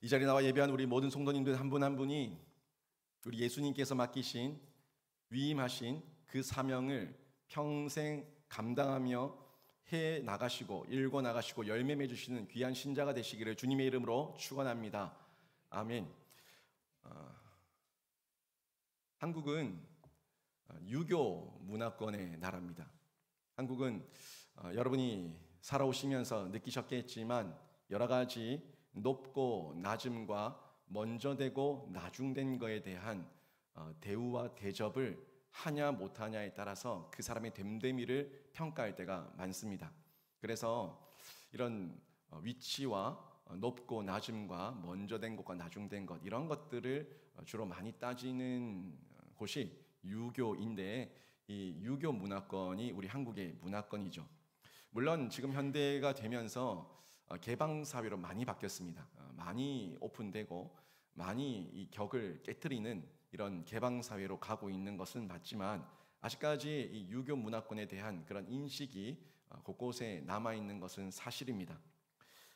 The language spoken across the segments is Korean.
이 자리에 나와 예배한 우리 모든 성도님들 한 분 한 분이 우리 예수님께서 맡기신 위임하신 그 사명을 평생 감당하며 해 나가시고 일궈 나가시고 열매 맺으시는 귀한 신자가 되시기를 주님의 이름으로 축원합니다. 아멘. 한국은 유교 문화권의 나라입니다. 한국은 여러분이 살아오시면서 느끼셨겠지만 여러 가지 높고 낮음과 먼저 되고 나중된 거에 대한 대우와 대접을 하냐 못하냐에 따라서 그 사람의 됨됨이를 평가할 때가 많습니다. 그래서 이런 위치와 높고 낮음과 먼저 된 것과 나중된 것 이런 것들을 주로 많이 따지는 곳이 유교인데 이 유교 문화권이 우리 한국의 문화권이죠. 물론 지금 현대가 되면서 개방 사회로 많이 바뀌었습니다. 많이 오픈되고 많이 이 격을 깨트리는 이런 개방 사회로 가고 있는 것은 맞지만 아직까지 이 유교 문화권에 대한 그런 인식이 곳곳에 남아 있는 것은 사실입니다.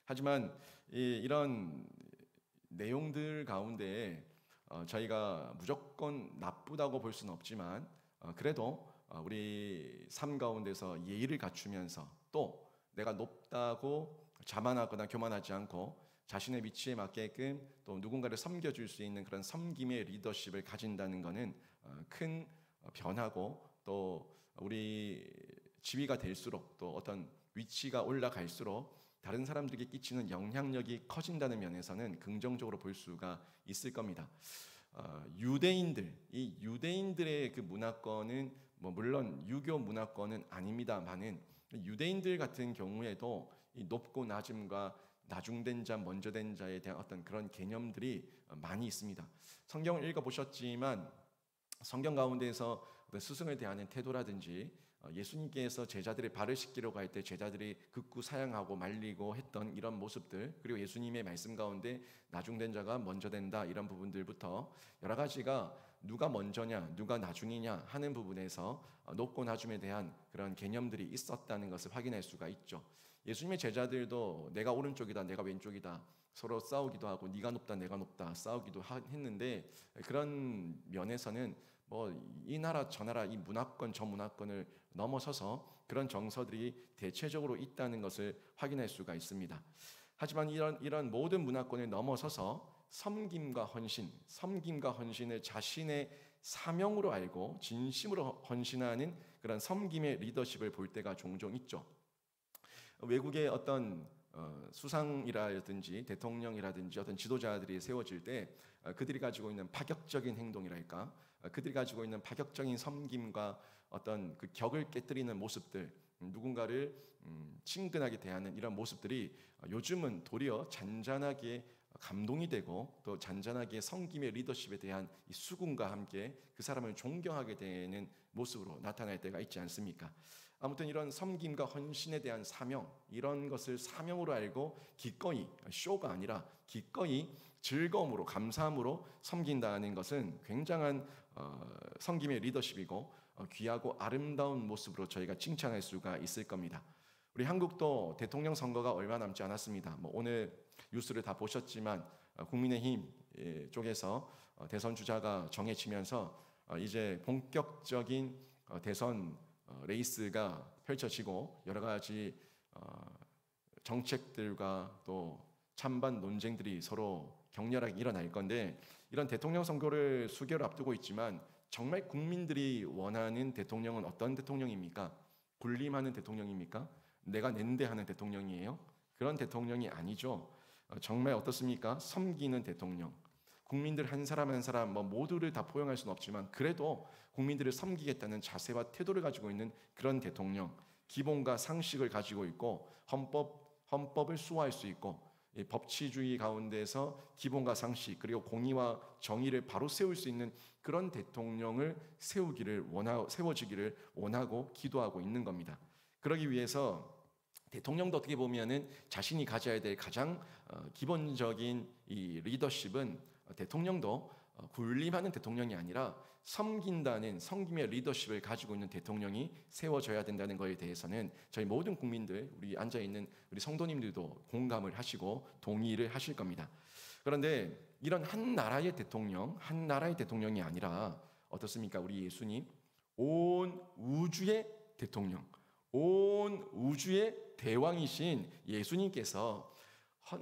하지만 이런 내용들 가운데 저희가 무조건 나쁘다고 볼 수는 없지만 그래도 우리 삶 가운데서 예의를 갖추면서 또 내가 높다고 자만하거나 교만하지 않고 자신의 위치에 맞게끔 또 누군가를 섬겨줄 수 있는 그런 섬김의 리더십을 가진다는 것은 큰 변화고 또 우리 지위가 될수록 또 어떤 위치가 올라갈수록 다른 사람들에게 끼치는 영향력이 커진다는 면에서는 긍정적으로 볼 수가 있을 겁니다. 이 유대인들의 그 문화권은 물론 유교 문화권은 아닙니다만은 유대인들 같은 경우에도 이 높고 낮음과 나중된 자, 먼저 된 자에 대한 어떤 그런 개념들이 많이 있습니다. 성경을 읽어보셨지만 성경 가운데에서 스승을 대하는 태도라든지 예수님께서 제자들의 발을 씻기려고 할 때 제자들이 극구 사양하고 말리고 했던 이런 모습들, 그리고 예수님의 말씀 가운데 나중된 자가 먼저 된다 이런 부분들부터 여러 가지가 누가 먼저냐 누가 나중이냐 하는 부분에서 높고 낮음에 대한 그런 개념들이 있었다는 것을 확인할 수가 있죠. 예수님의 제자들도 내가 오른쪽이다 내가 왼쪽이다 서로 싸우기도 하고 네가 높다 내가 높다 싸우기도 했는데 그런 면에서는 이 나라 저 나라 이 문화권 저 문화권을 넘어서서 그런 정서들이 대체적으로 있다는 것을 확인할 수가 있습니다. 하지만 이런 모든 문화권을 넘어서서 섬김과 헌신을 자신의 사명으로 알고 진심으로 헌신하는 그런 섬김의 리더십을 볼 때가 종종 있죠. 외국의 어떤 수상이라든지 대통령이라든지 어떤 지도자들이 세워질 때 그들이 가지고 있는 파격적인 행동이랄까, 그들이 가지고 있는 파격적인 섬김과 어떤 그 격을 깨뜨리는 모습들, 누군가를 친근하게 대하는 이런 모습들이 요즘은 도리어 잔잔하게 감동이 되고 또 잔잔하게 섬김의 리더십에 대한 이 수군과 함께 그 사람을 존경하게 되는 모습으로 나타날 때가 있지 않습니까? 아무튼 이런 섬김과 헌신에 대한 사명, 이런 것을 사명으로 알고 기꺼이, 쇼가 아니라 기꺼이 즐거움으로 감사함으로 섬긴다는 것은 굉장한 섬김의 리더십이고 귀하고 아름다운 모습으로 저희가 칭찬할 수가 있을 겁니다. 우리 한국도 대통령 선거가 얼마 남지 않았습니다. 오늘 뉴스를 다 보셨지만 국민의힘 쪽에서 대선 주자가 정해지면서 이제 본격적인 대선 레이스가 펼쳐지고 여러 가지 정책들과 또 찬반 논쟁들이 서로 격렬하게 일어날 건데 이런 대통령 선거를 수개월 앞두고 있지만 정말 국민들이 원하는 대통령은 어떤 대통령입니까? 군림하는 대통령입니까? 내가 낸데 하는 대통령이에요? 그런 대통령이 아니죠. 정말 어떻습니까? 섬기는 대통령. 국민들 한 사람 한 사람 모두를 다 포용할 수는 없지만 그래도 국민들을 섬기겠다는 자세와 태도를 가지고 있는 그런 대통령, 기본과 상식을 가지고 있고 헌법을 수호할 수 있고 법치주의 가운데서 기본과 상식 그리고 공의와 정의를 바로 세울 수 있는 그런 대통령을 세워지기를 원하고 기도하고 있는 겁니다. 그러기 위해서 대통령도 어떻게 보면은 자신이 가져야 될 가장 기본적인 이 리더십은 대통령도 군림하는 대통령이 아니라 섬긴다는 섬김의 리더십을 가지고 있는 대통령이 세워져야 된다는 것에 대해서는 저희 모든 국민들, 우리 앉아있는 우리 성도님들도 공감을 하시고 동의를 하실 겁니다. 그런데 이런 한 나라의 대통령이 아니라 어떻습니까? 우리 예수님 온 우주의 대통령, 온 우주의 대왕이신 예수님께서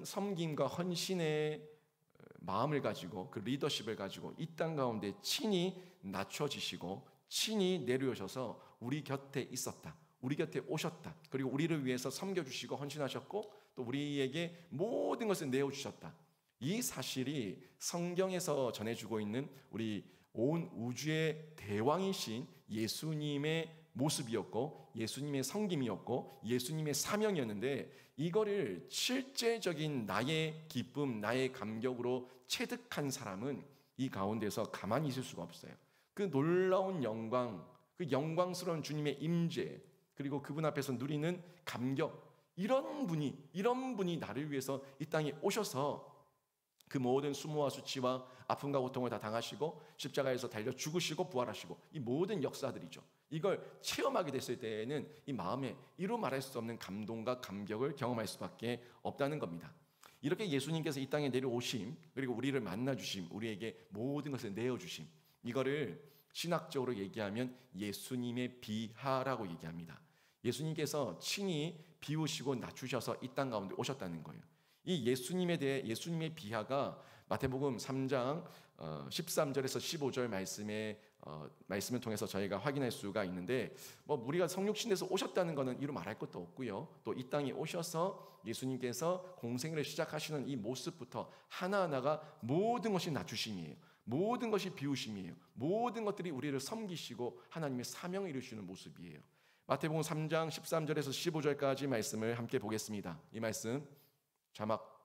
섬김과 헌신의 마음을 가지고 그 리더십을 가지고 이 땅 가운데 친히 낮춰지시고 친히 내려오셔서 우리 곁에 있었다. 우리 곁에 오셨다. 그리고 우리를 위해서 섬겨주시고 헌신하셨고 또 우리에게 모든 것을 내어주셨다. 이 사실이 성경에서 전해주고 있는 우리 온 우주의 대왕이신 예수님의 모습이었고 예수님의 섬김이었고 예수님의 사명이었는데 이거를 실제적인 나의 기쁨, 나의 감격으로 체득한 사람은 이 가운데서 가만히 있을 수가 없어요. 그 놀라운 영광, 그 영광스러운 주님의 임재, 그리고 그분 앞에서 누리는 감격, 이런 분이 나를 위해서 이 땅에 오셔서 그 모든 수모와 수치와 아픔과 고통을 다 당하시고 십자가에서 달려 죽으시고 부활하시고 이 모든 역사들이죠. 이걸 체험하게 됐을 때에는 이 마음에 이루 말할 수 없는 감동과 감격을 경험할 수밖에 없다는 겁니다. 이렇게 예수님께서 이 땅에 내려오심, 그리고 우리를 만나주심, 우리에게 모든 것을 내어주심, 이거를 신학적으로 얘기하면 예수님의 비하라고 얘기합니다. 예수님께서 친히 비우시고 낮추셔서 이 땅 가운데 오셨다는 거예요. 이 예수님에 대해 예수님의 비하가 마태복음 3장 13절에서 15절 말씀을 통해서 저희가 확인할 수가 있는데, 우리가 성육신에서 오셨다는 것은 이루 말할 것도 없고요. 또 이 땅에 오셔서 예수님께서 공생애를 시작하시는 이 모습부터 하나하나가 모든 것이 낮추심이에요. 모든 것이 비우심이에요. 모든 것들이 우리를 섬기시고 하나님의 사명을 이루시는 모습이에요. 마태복음 3장 13절에서 15절까지 말씀을 함께 보겠습니다. 이 말씀 자막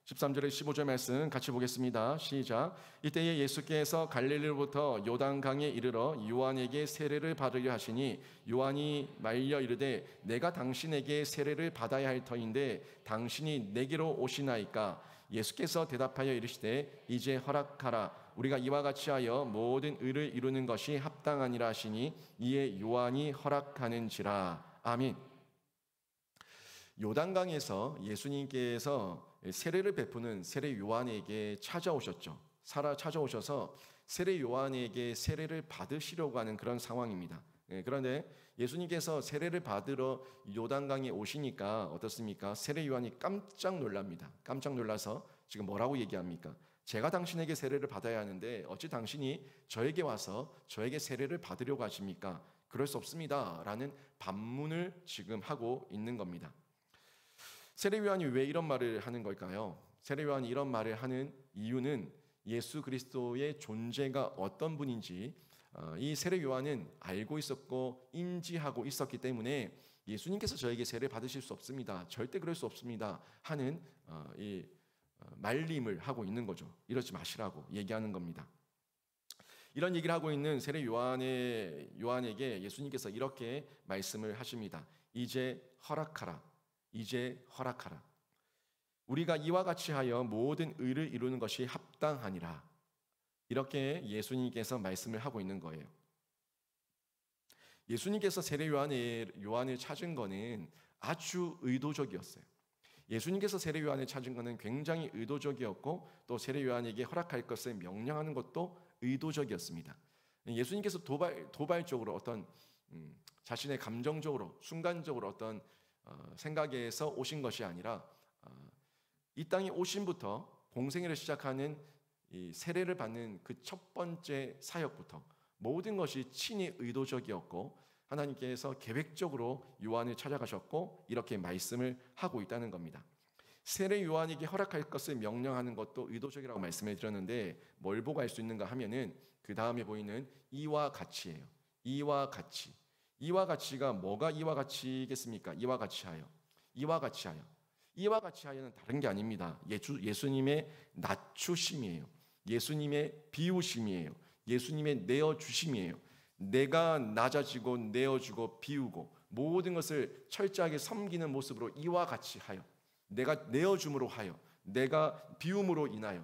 13절에 15절 말씀 같이 보겠습니다. 시작. 이때에 예수께서 갈릴리로부터 요단강에 이르러 요한에게 세례를 받으려 하시니 요한이 말려 이르되 내가 당신에게 세례를 받아야 할 터인데 당신이 내게로 오시나이까. 예수께서 대답하여 이르시되 이제 허락하라. 우리가 이와 같이 하여 모든 의를 이루는 것이 합당하니라 하시니 이에 요한이 허락하는지라. 아멘. 요단강에서 예수님께서 세례를 베푸는 세례 요한에게 찾아오셨죠. 찾아오셔서 세례 요한에게 세례를 받으시려고 하는 그런 상황입니다. 그런데 예수님께서 세례를 받으러 요단강에 오시니까 어떻습니까? 세례 요한이 깜짝 놀랍니다. 깜짝 놀라서 지금 뭐라고 얘기합니까? 제가 당신에게 세례를 받아야 하는데 어찌 당신이 저에게 와서 저에게 세례를 받으려고 하십니까? 그럴 수 없습니다. 라는 반문을 지금 하고 있는 겁니다. 세례 요한이 왜 이런 말을 하는 걸까요? 세례 요한이 이런 말을 하는 이유는 예수 그리스도의 존재가 어떤 분인지 이 세례 요한은 알고 있었고 인지하고 있었기 때문에 예수님께서 저에게 세례 받으실 수 없습니다. 절대 그럴 수 없습니다. 하는 이 말림을 하고 있는 거죠. 이러지 마시라고 얘기하는 겁니다. 이런 얘기를 하고 있는 세례 요한에게 예수님께서 이렇게 말씀을 하십니다. 이제 허락하라. 이제 허락하라. 우리가 이와 같이 하여 모든 의를 이루는 것이 합당하니라. 이렇게 예수님께서 말씀을 하고 있는 거예요. 예수님께서 세례 요한을 찾은 거는 아주 의도적이었어요. 예수님께서 세례 요한을 찾은 것은 굉장히 의도적이었고 또 세례 요한에게 허락할 것을 명령하는 것도 의도적이었습니다. 예수님께서 도발적으로 어떤 자신의 감정적으로 순간적으로 어떤 생각에서 오신 것이 아니라 이 땅에 오신부터 공생애를 시작하는 이 세례를 받는 그 첫 번째 사역부터 모든 것이 친히 의도적이었고 하나님께서 계획적으로 요한을 찾아가셨고 이렇게 말씀을 하고 있다는 겁니다. 세례 요한에게 허락할 것을 명령하는 것도 의도적이라고 말씀을 드렸는데 뭘 보고 알 수 있는가 하면은 그 다음에 보이는 이와 같이예요. 이와 같이. 이와 같이가 뭐가 이와 같이겠습니까? 이와 같이 하여. 이와 같이 하여. 이와 같이 하여는 다른 게 아닙니다. 예수님의 낮추심이에요. 예수님의 비우심이에요. 예수님의 내어주심이에요. 내가 낮아지고 내어주고 비우고 모든 것을 철저하게 섬기는 모습으로 이와 같이 하여. 내가 내어줌으로 하여. 내가 비움으로 인하여.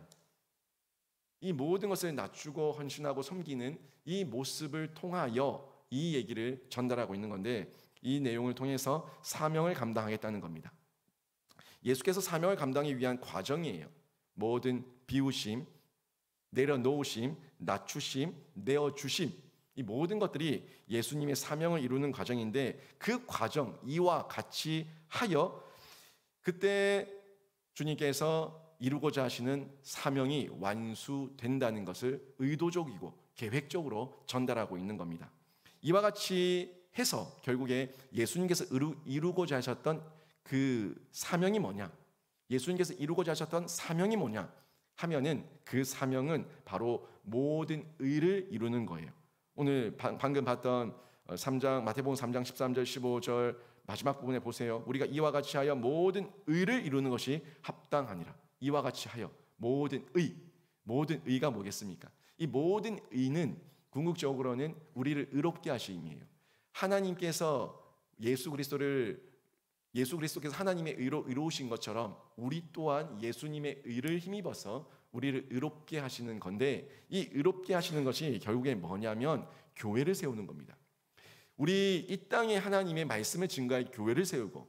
이 모든 것을 낮추고 헌신하고 섬기는 이 모습을 통하여 이 얘기를 전달하고 있는 건데 이 내용을 통해서 사명을 감당하겠다는 겁니다. 예수께서 사명을 감당하기 위한 과정이에요. 모든 비우심, 내려놓으심, 낮추심, 내어주심, 이 모든 것들이 예수님의 사명을 이루는 과정인데, 그 과정 이와 같이 하여 그때 주님께서 이루고자 하시는 사명이 완수된다는 것을 의도적이고 계획적으로 전달하고 있는 겁니다. 이와 같이 해서 결국에 예수님께서 이루고자 하셨던 그 사명이 뭐냐, 예수님께서 이루고자 하셨던 사명이 뭐냐 하면은, 그 사명은 바로 모든 의를 이루는 거예요. 오늘 방금 봤던 3장, 마태복음 3장 13절 15절 마지막 부분에 보세요. 우리가 이와 같이 하여 모든 의를 이루는 것이 합당하니라. 이와 같이 하여 모든 의, 모든 의가 뭐겠습니까? 이 모든 의는 궁극적으로는 우리를 의롭게 하심이에요. 하나님께서 예수 그리스도께서 하나님의 의로 이루신 것처럼 우리 또한 예수님의 의를 힘입어서 우리를 의롭게 하시는 건데, 이 의롭게 하시는 것이 결국에 뭐냐면 교회를 세우는 겁니다. 우리 이 땅에 하나님의 말씀을 증거할 교회를 세우고,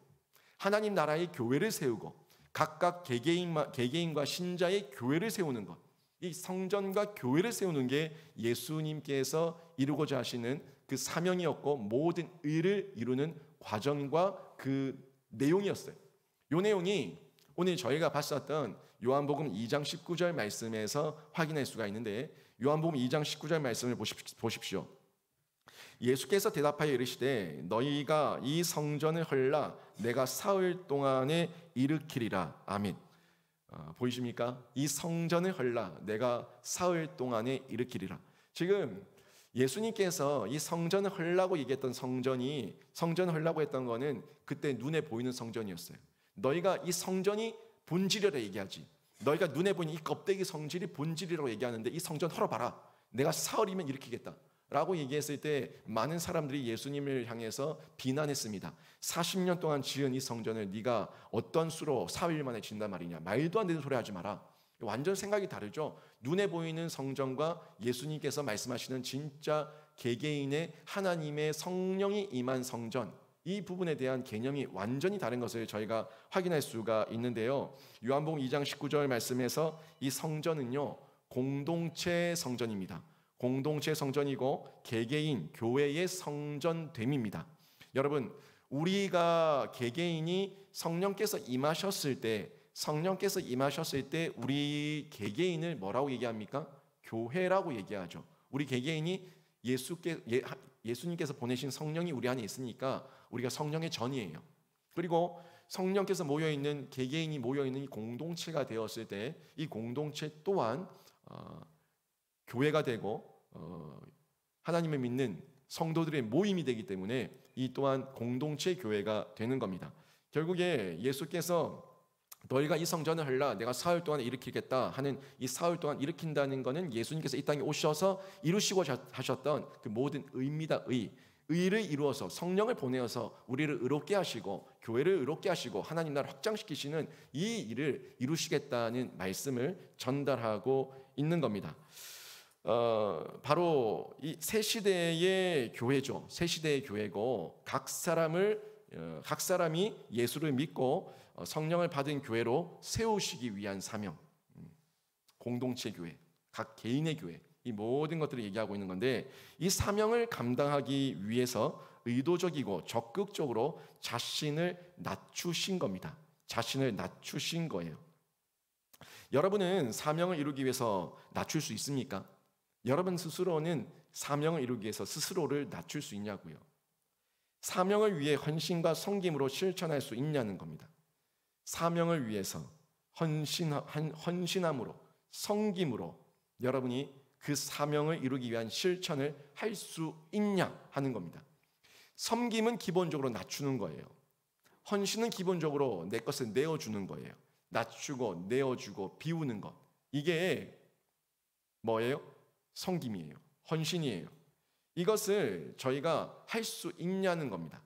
하나님 나라의 교회를 세우고, 각각 개개인과 신자의 교회를 세우는 것, 이 성전과 교회를 세우는 게 예수님께서 이루고자 하시는 그 사명이었고, 모든 의를 이루는 과정과 그 내용이었어요. 이 내용이 오늘 저희가 봤었던 요한복음 2장 19절 말씀에서 확인할 수가 있는데, 요한복음 2장 19절 말씀을 보십시오. 예수께서 대답하여 이르시되 너희가 이 성전을 헐라 내가 사흘 동안에 일으키리라. 아멘. 보이십니까? 이 성전을 헐라 내가 사흘 동안에 일으키리라. 지금 예수님께서 이 성전을 헐라고 얘기했던 성전을 헐라고 했던 거는 그때 눈에 보이는 성전이었어요. 너희가 이 성전이 본질이라 얘기하지, 너희가 눈에 보이는 이 껍데기 성질이 본질이라고 얘기하는데 이 성전 헐어봐라, 내가 사흘이면 일으키겠다 라고 얘기했을 때 많은 사람들이 예수님을 향해서 비난했습니다. 40년 동안 지은 이 성전을 네가 어떤 수로 사흘 만에 짓는단 말이냐, 말도 안 되는 소리 하지 마라. 완전 생각이 다르죠. 눈에 보이는 성전과 예수님께서 말씀하시는 진짜 개개인의 하나님의 성령이 임한 성전, 이 부분에 대한 개념이 완전히 다른 것을 저희가 확인할 수가 있는데요. 요한복음 2장 19절 말씀에서 이 성전은요, 공동체 성전입니다. 공동체 성전이고 개개인 교회의 성전됨입니다. 여러분, 우리가 개개인이 성령께서 임하셨을 때 우리 개개인을 뭐라고 얘기합니까? 교회라고 얘기하죠. 우리 개개인이 예수님께서 보내신 성령이 우리 안에 있으니까 우리가 성령의 전이에요. 그리고 성령께서 모여있는, 개개인이 모여있는 이 공동체가 되었을 때 이 공동체 또한 교회가 되고 하나님을 믿는 성도들의 모임이 되기 때문에 이 또한 공동체 교회가 되는 겁니다. 결국에 예수께서 너희가 이 성전을 헐라 내가 사흘 동안 일으키겠다 하는 이 사흘 동안 일으킨다는 것은 예수님께서 이 땅에 오셔서 이루시고자 하셨던 그 모든 의입니다. 의를 이루어서 성령을 보내어서 우리를 의롭게 하시고 교회를 의롭게 하시고 하나님 나라를 확장시키시는 이 일을 이루시겠다는 말씀을 전달하고 있는 겁니다. 바로 이 새 시대의 교회죠. 새 시대의 교회고 각 사람이 예수를 믿고 성령을 받은 교회로 세우시기 위한 사명, 공동체 교회, 각 개인의 교회, 이 모든 것들을 얘기하고 있는 건데, 이 사명을 감당하기 위해서 의도적이고 적극적으로 자신을 낮추신 겁니다. 자신을 낮추신 거예요. 여러분은 사명을 이루기 위해서 낮출 수 있습니까? 여러분 스스로는 사명을 이루기 위해서 스스로를 낮출 수 있냐고요? 사명을 위해 헌신과 섬김으로 실천할 수 있냐는 겁니다. 사명을 위해서 헌신함으로, 섬김으로 여러분이 그 사명을 이루기 위한 실천을 할 수 있냐 하는 겁니다. 섬김은 기본적으로 낮추는 거예요. 헌신은 기본적으로 내 것을 내어주는 거예요. 낮추고 내어주고 비우는 것, 이게 뭐예요? 섬김이에요. 헌신이에요. 이것을 저희가 할 수 있냐는 겁니다.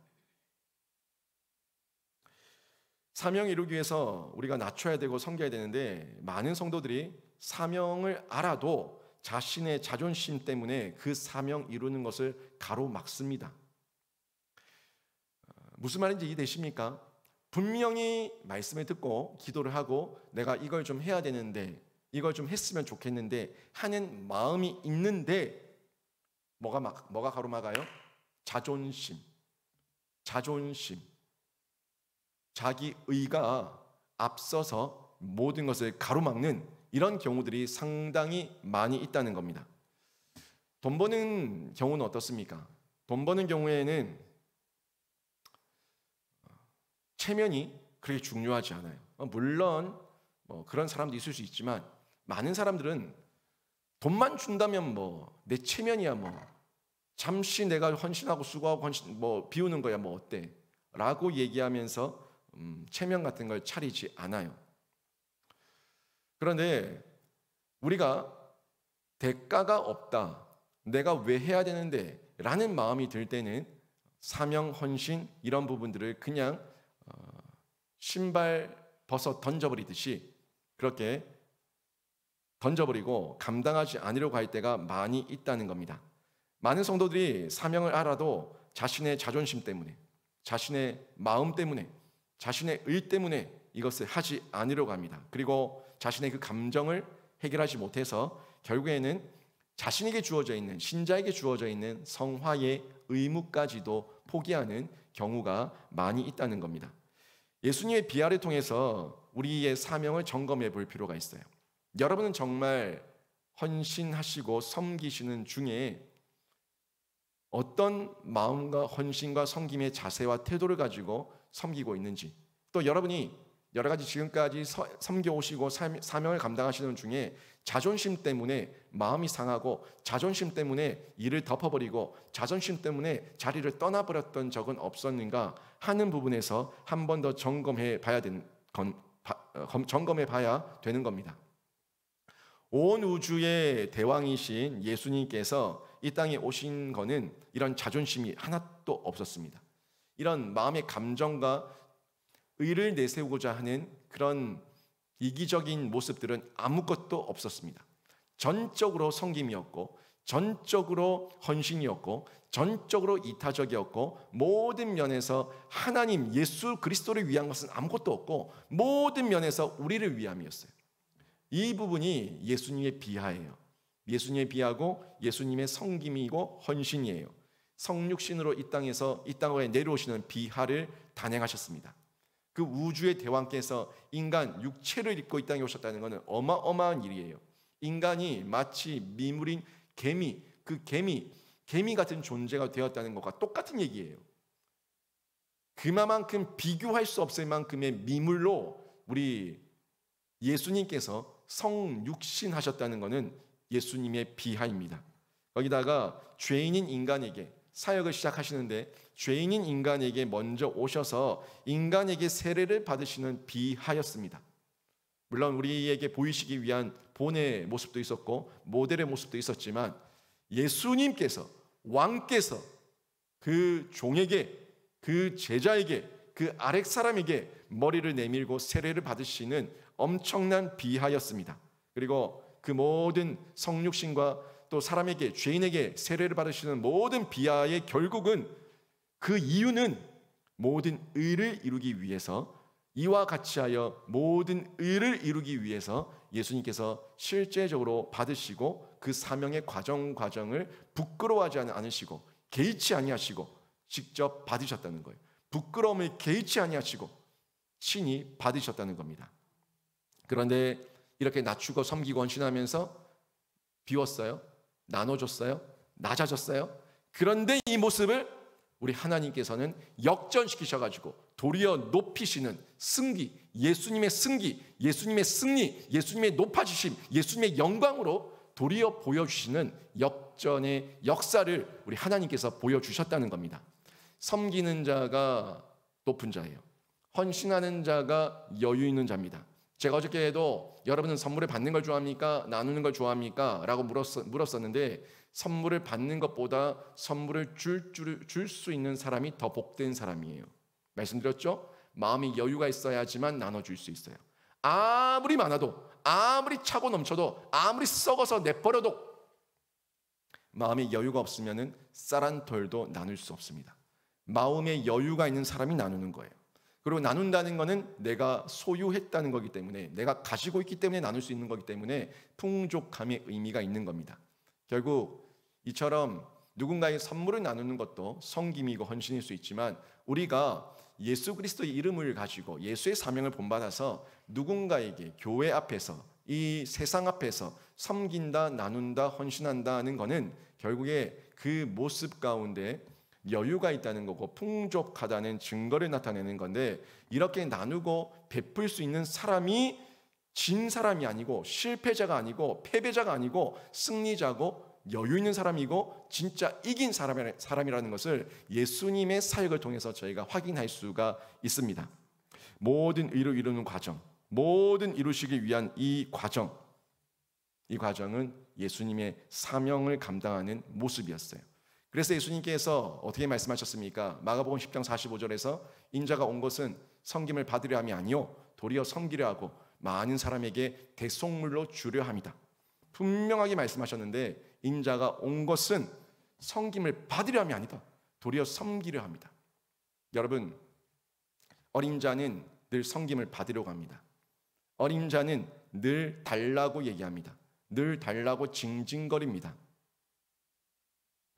사명 이루기 위해서 우리가 낮춰야 되고 섬겨야 되는데, 많은 성도들이 사명을 알아도 자신의 자존심 때문에 그 사명 이루는 것을 가로막습니다. 무슨 말인지 이해되십니까? 분명히 말씀을 듣고 기도를 하고 내가 이걸 좀 해야 되는데, 이걸 좀 했으면 좋겠는데 하는 마음이 있는데 뭐가 가로막아요? 자존심. 자기 의가 앞서서 모든 것을 가로막는 이런 경우들이 상당히 많이 있다는 겁니다. 돈 버는 경우는 어떻습니까? 돈 버는 경우에는 체면이 그렇게 중요하지 않아요. 물론 그런 사람도 있을 수 있지만 많은 사람들은 돈만 준다면 내 체면이야 잠시 내가 헌신하고 수고하고 비우는 거야 어때? 라고 얘기하면서 체면 같은 걸 차리지 않아요. 그런데 우리가 대가가 없다, 내가 왜 해야 되는데 라는 마음이 들 때는 사명, 헌신 이런 부분들을 그냥 신발 벗어 던져버리듯이 그렇게 던져버리고 감당하지 않으려고 할 때가 많이 있다는 겁니다. 많은 성도들이 사명을 알아도 자신의 자존심 때문에, 자신의 마음 때문에, 자신의 의 때문에 이것을 하지 않으려고 합니다. 그리고 자신의 그 감정을 해결하지 못해서 결국에는 자신에게 주어져 있는, 신자에게 주어져 있는 성화의 의무까지도 포기하는 경우가 많이 있다는 겁니다. 예수님의 비하를 통해서 우리의 사명을 점검해 볼 필요가 있어요. 여러분은 정말 헌신하시고 섬기시는 중에 어떤 마음과 헌신과 섬김의 자세와 태도를 가지고 섬기고 있는지, 또 여러분이 여러 가지 지금까지 섬겨오시고 사명을 감당하시는 중에 자존심 때문에 마음이 상하고 자존심 때문에 일을 덮어버리고 자존심 때문에 자리를 떠나버렸던 적은 없었는가 하는 부분에서 한 번 더 점검해 봐야 되는 겁니다. 온 우주의 대왕이신 예수님께서 이 땅에 오신 거는 이런 자존심이 하나도 없었습니다. 이런 마음의 감정과 의를 내세우고자 하는 그런 이기적인 모습들은 아무것도 없었습니다. 전적으로 섬김이었고, 전적으로 헌신이었고, 전적으로 이타적이었고, 모든 면에서 하나님 예수 그리스도를 위한 것은 아무것도 없고, 모든 면에서 우리를 위함이었어요. 이 부분이 예수님의 비하예요. 예수님의 비하고 예수님의 섬김이고 헌신이에요. 성육신으로 이 땅에 내려오시는 비하를 단행하셨습니다. 그 우주의 대왕께서 인간 육체를 입고 이 땅에 오셨다는 것은 어마어마한 일이에요. 인간이 마치 미물인 개미, 그 개미 같은 존재가 되었다는 것과 똑같은 얘기예요. 그만큼 비교할 수 없을 만큼의 미물로 우리 예수님께서 성육신하셨다는 것은 예수님의 비하입니다. 거기다가 죄인인 인간에게 사역을 시작하시는데 죄인인 인간에게 먼저 오셔서 인간에게 세례를 받으시는 비하였습니다. 물론 우리에게 보이시기 위한 본의 모습도 있었고 모델의 모습도 있었지만 예수님께서, 왕께서 그 종에게, 그 제자에게, 그 아랫 사람에게 머리를 내밀고 세례를 받으시는 엄청난 비하였습니다. 그리고 그 모든 성육신과 또 사람에게, 죄인에게 세례를 받으시는 모든 비하의 결국은, 그 이유는 모든 의를 이루기 위해서, 이와 같이 하여 모든 의를 이루기 위해서 예수님께서 실제적으로 받으시고 그 사명의 과정을 부끄러워하지 않으시고 개의치 아니하시고 직접 받으셨다는 거예요. 부끄러움을 개의치 아니하시고 친히 받으셨다는 겁니다. 그런데 이렇게 낮추고 섬기고 헌신하면서 비웠어요? 나눠줬어요? 낮아졌어요? 그런데 이 모습을 우리 하나님께서는 역전시키셔가지고 도리어 높이시는 승기, 예수님의 승리, 예수님의 높아지심, 예수님의 영광으로 도리어 보여주시는 역전의 역사를 우리 하나님께서 보여주셨다는 겁니다. 섬기는 자가 높은 자예요. 헌신하는 자가 여유 있는 자입니다. 제가 어저께도 여러분은 선물을 받는 걸 좋아합니까? 나누는 걸 좋아합니까? 라고 물었었는데 선물을 받는 것보다 선물을 줄 수 있는 사람이 더 복된 사람이에요. 말씀드렸죠? 마음이 여유가 있어야지만 나눠줄 수 있어요. 아무리 많아도, 아무리 차고 넘쳐도, 아무리 썩어서 내버려도 마음에 여유가 없으면 쌀 한 톨도 나눌 수 없습니다. 마음에 여유가 있는 사람이 나누는 거예요. 그리고 나눈다는 것은 내가 소유했다는 거기 때문에, 내가 가지고 있기 때문에 나눌 수 있는 거기 때문에 풍족함의 의미가 있는 겁니다. 결국 이처럼 누군가의 선물을 나누는 것도 섬김이고 헌신일 수 있지만, 우리가 예수 그리스도의 이름을 가지고 예수의 사명을 본받아서 누군가에게 교회 앞에서, 이 세상 앞에서 섬긴다, 나눈다, 헌신한다는 것은 결국에 그 모습 가운데 여유가 있다는 거고 풍족하다는 증거를 나타내는 건데, 이렇게 나누고 베풀 수 있는 사람이 진 사람이 아니고 실패자가 아니고 패배자가 아니고 승리자고 여유 있는 사람이고 진짜 이긴 사람이라는 것을 예수님의 사역을 통해서 저희가 확인할 수가 있습니다. 모든 의를 이루는 과정, 모든 이루시기 위한 이 과정은 예수님의 사명을 감당하는 모습이었어요. 그래서 예수님께서 어떻게 말씀하셨습니까? 마가복음 10장 45절에서 인자가 온 것은 섬김을 받으려 함이 아니요 도리어 섬기려 하고 많은 사람에게 대속물로 주려 함이다. 분명하게 말씀하셨는데, 인자가 온 것은 섬김을 받으려 함이 아니다, 도리어 섬기려 합니다. 여러분, 어린 자는 늘 섬김을 받으려고 합니다. 어린 자는 늘 달라고 얘기합니다. 늘 달라고 징징거립니다.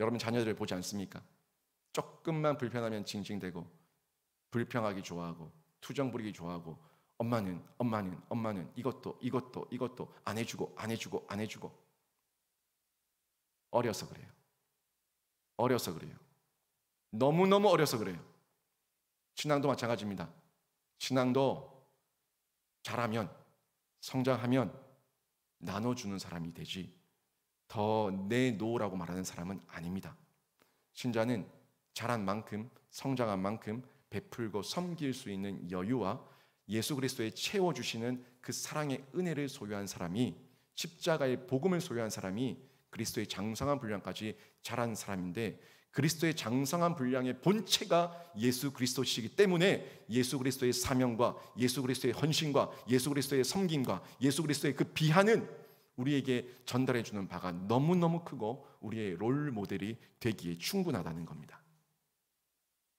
여러분 자녀들을 보지 않습니까? 조금만 불편하면 징징대고 불평하기 좋아하고 투정 부리기 좋아하고 엄마는 이것도 안 해주고 어려서 그래요. 너무너무 어려서 그래요. 신앙도 마찬가지입니다. 신앙도 잘하면, 성장하면 나눠주는 사람이 되지 더 내놓으라고 말하는 사람은 아닙니다. 신자는 자란 만큼, 성장한 만큼 베풀고 섬길 수 있는 여유와 예수 그리스도의 채워주시는 그 사랑의 은혜를 소유한 사람이, 십자가의 복음을 소유한 사람이 그리스도의 장성한 분량까지 자란 사람인데, 그리스도의 장성한 분량의 본체가 예수 그리스도시기 때문에 예수 그리스도의 사명과 예수 그리스도의 헌신과 예수 그리스도의 섬김과 예수 그리스도의 그 비하는 우리에게 전달해 주는 바가 너무너무 크고 우리의 롤 모델이 되기에 충분하다는 겁니다.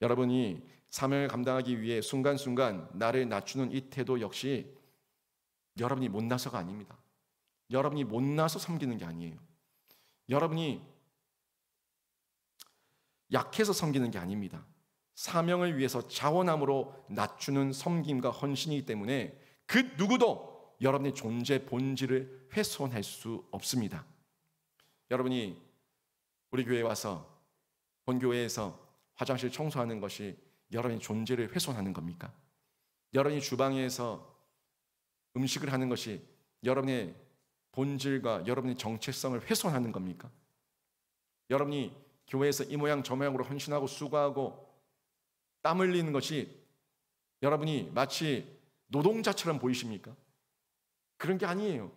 여러분이 사명을 감당하기 위해 순간순간 나를 낮추는 이 태도 역시 여러분이 못나서가 아닙니다. 여러분이 못나서 섬기는 게 아니에요. 여러분이 약해서 섬기는 게 아닙니다. 사명을 위해서 자원함으로 낮추는 섬김과 헌신이기 때문에 그 누구도 여러분의 존재 본질을 훼손할 수 없습니다. 여러분이 우리 교회에 와서 본교회에서 화장실 청소하는 것이 여러분의 존재를 훼손하는 겁니까? 여러분이 주방에서 음식을 하는 것이 여러분의 본질과 여러분의 정체성을 훼손하는 겁니까? 여러분이 교회에서 이 모양 저 모양으로 헌신하고 수고하고 땀 흘리는 것이 여러분이 마치 노동자처럼 보이십니까? 그런 게 아니에요.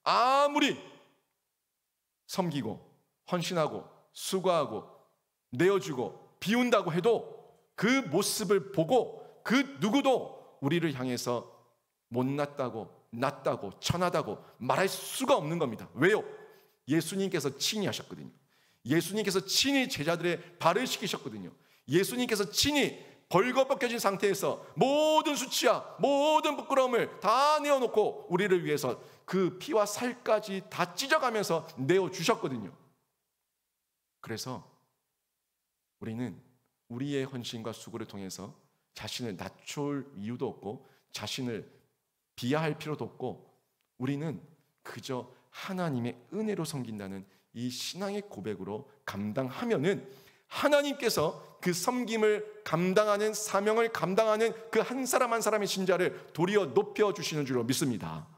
아무리 섬기고 헌신하고 수고하고 내어주고 비운다고 해도 그 모습을 보고 그 누구도 우리를 향해서 못났다고, 낮다고, 천하다고 말할 수가 없는 겁니다. 왜요? 예수님께서 친히 하셨거든요. 예수님께서 친히 제자들의 발을 씻기셨거든요. 예수님께서 친히 벌거벗겨진 상태에서 모든 수치와 모든 부끄러움을 다 내어놓고 우리를 위해서 그 피와 살까지 다 찢어가면서 내어주셨거든요. 그래서 우리는 우리의 헌신과 수고를 통해서 자신을 낮출 이유도 없고 자신을 비하할 필요도 없고, 우리는 그저 하나님의 은혜로 섬긴다는 이 신앙의 고백으로 감당하면은 하나님께서 그 섬김을 감당하는, 사명을 감당하는 그 한 사람 한 사람의 신자를 도리어 높여주시는 줄로 믿습니다.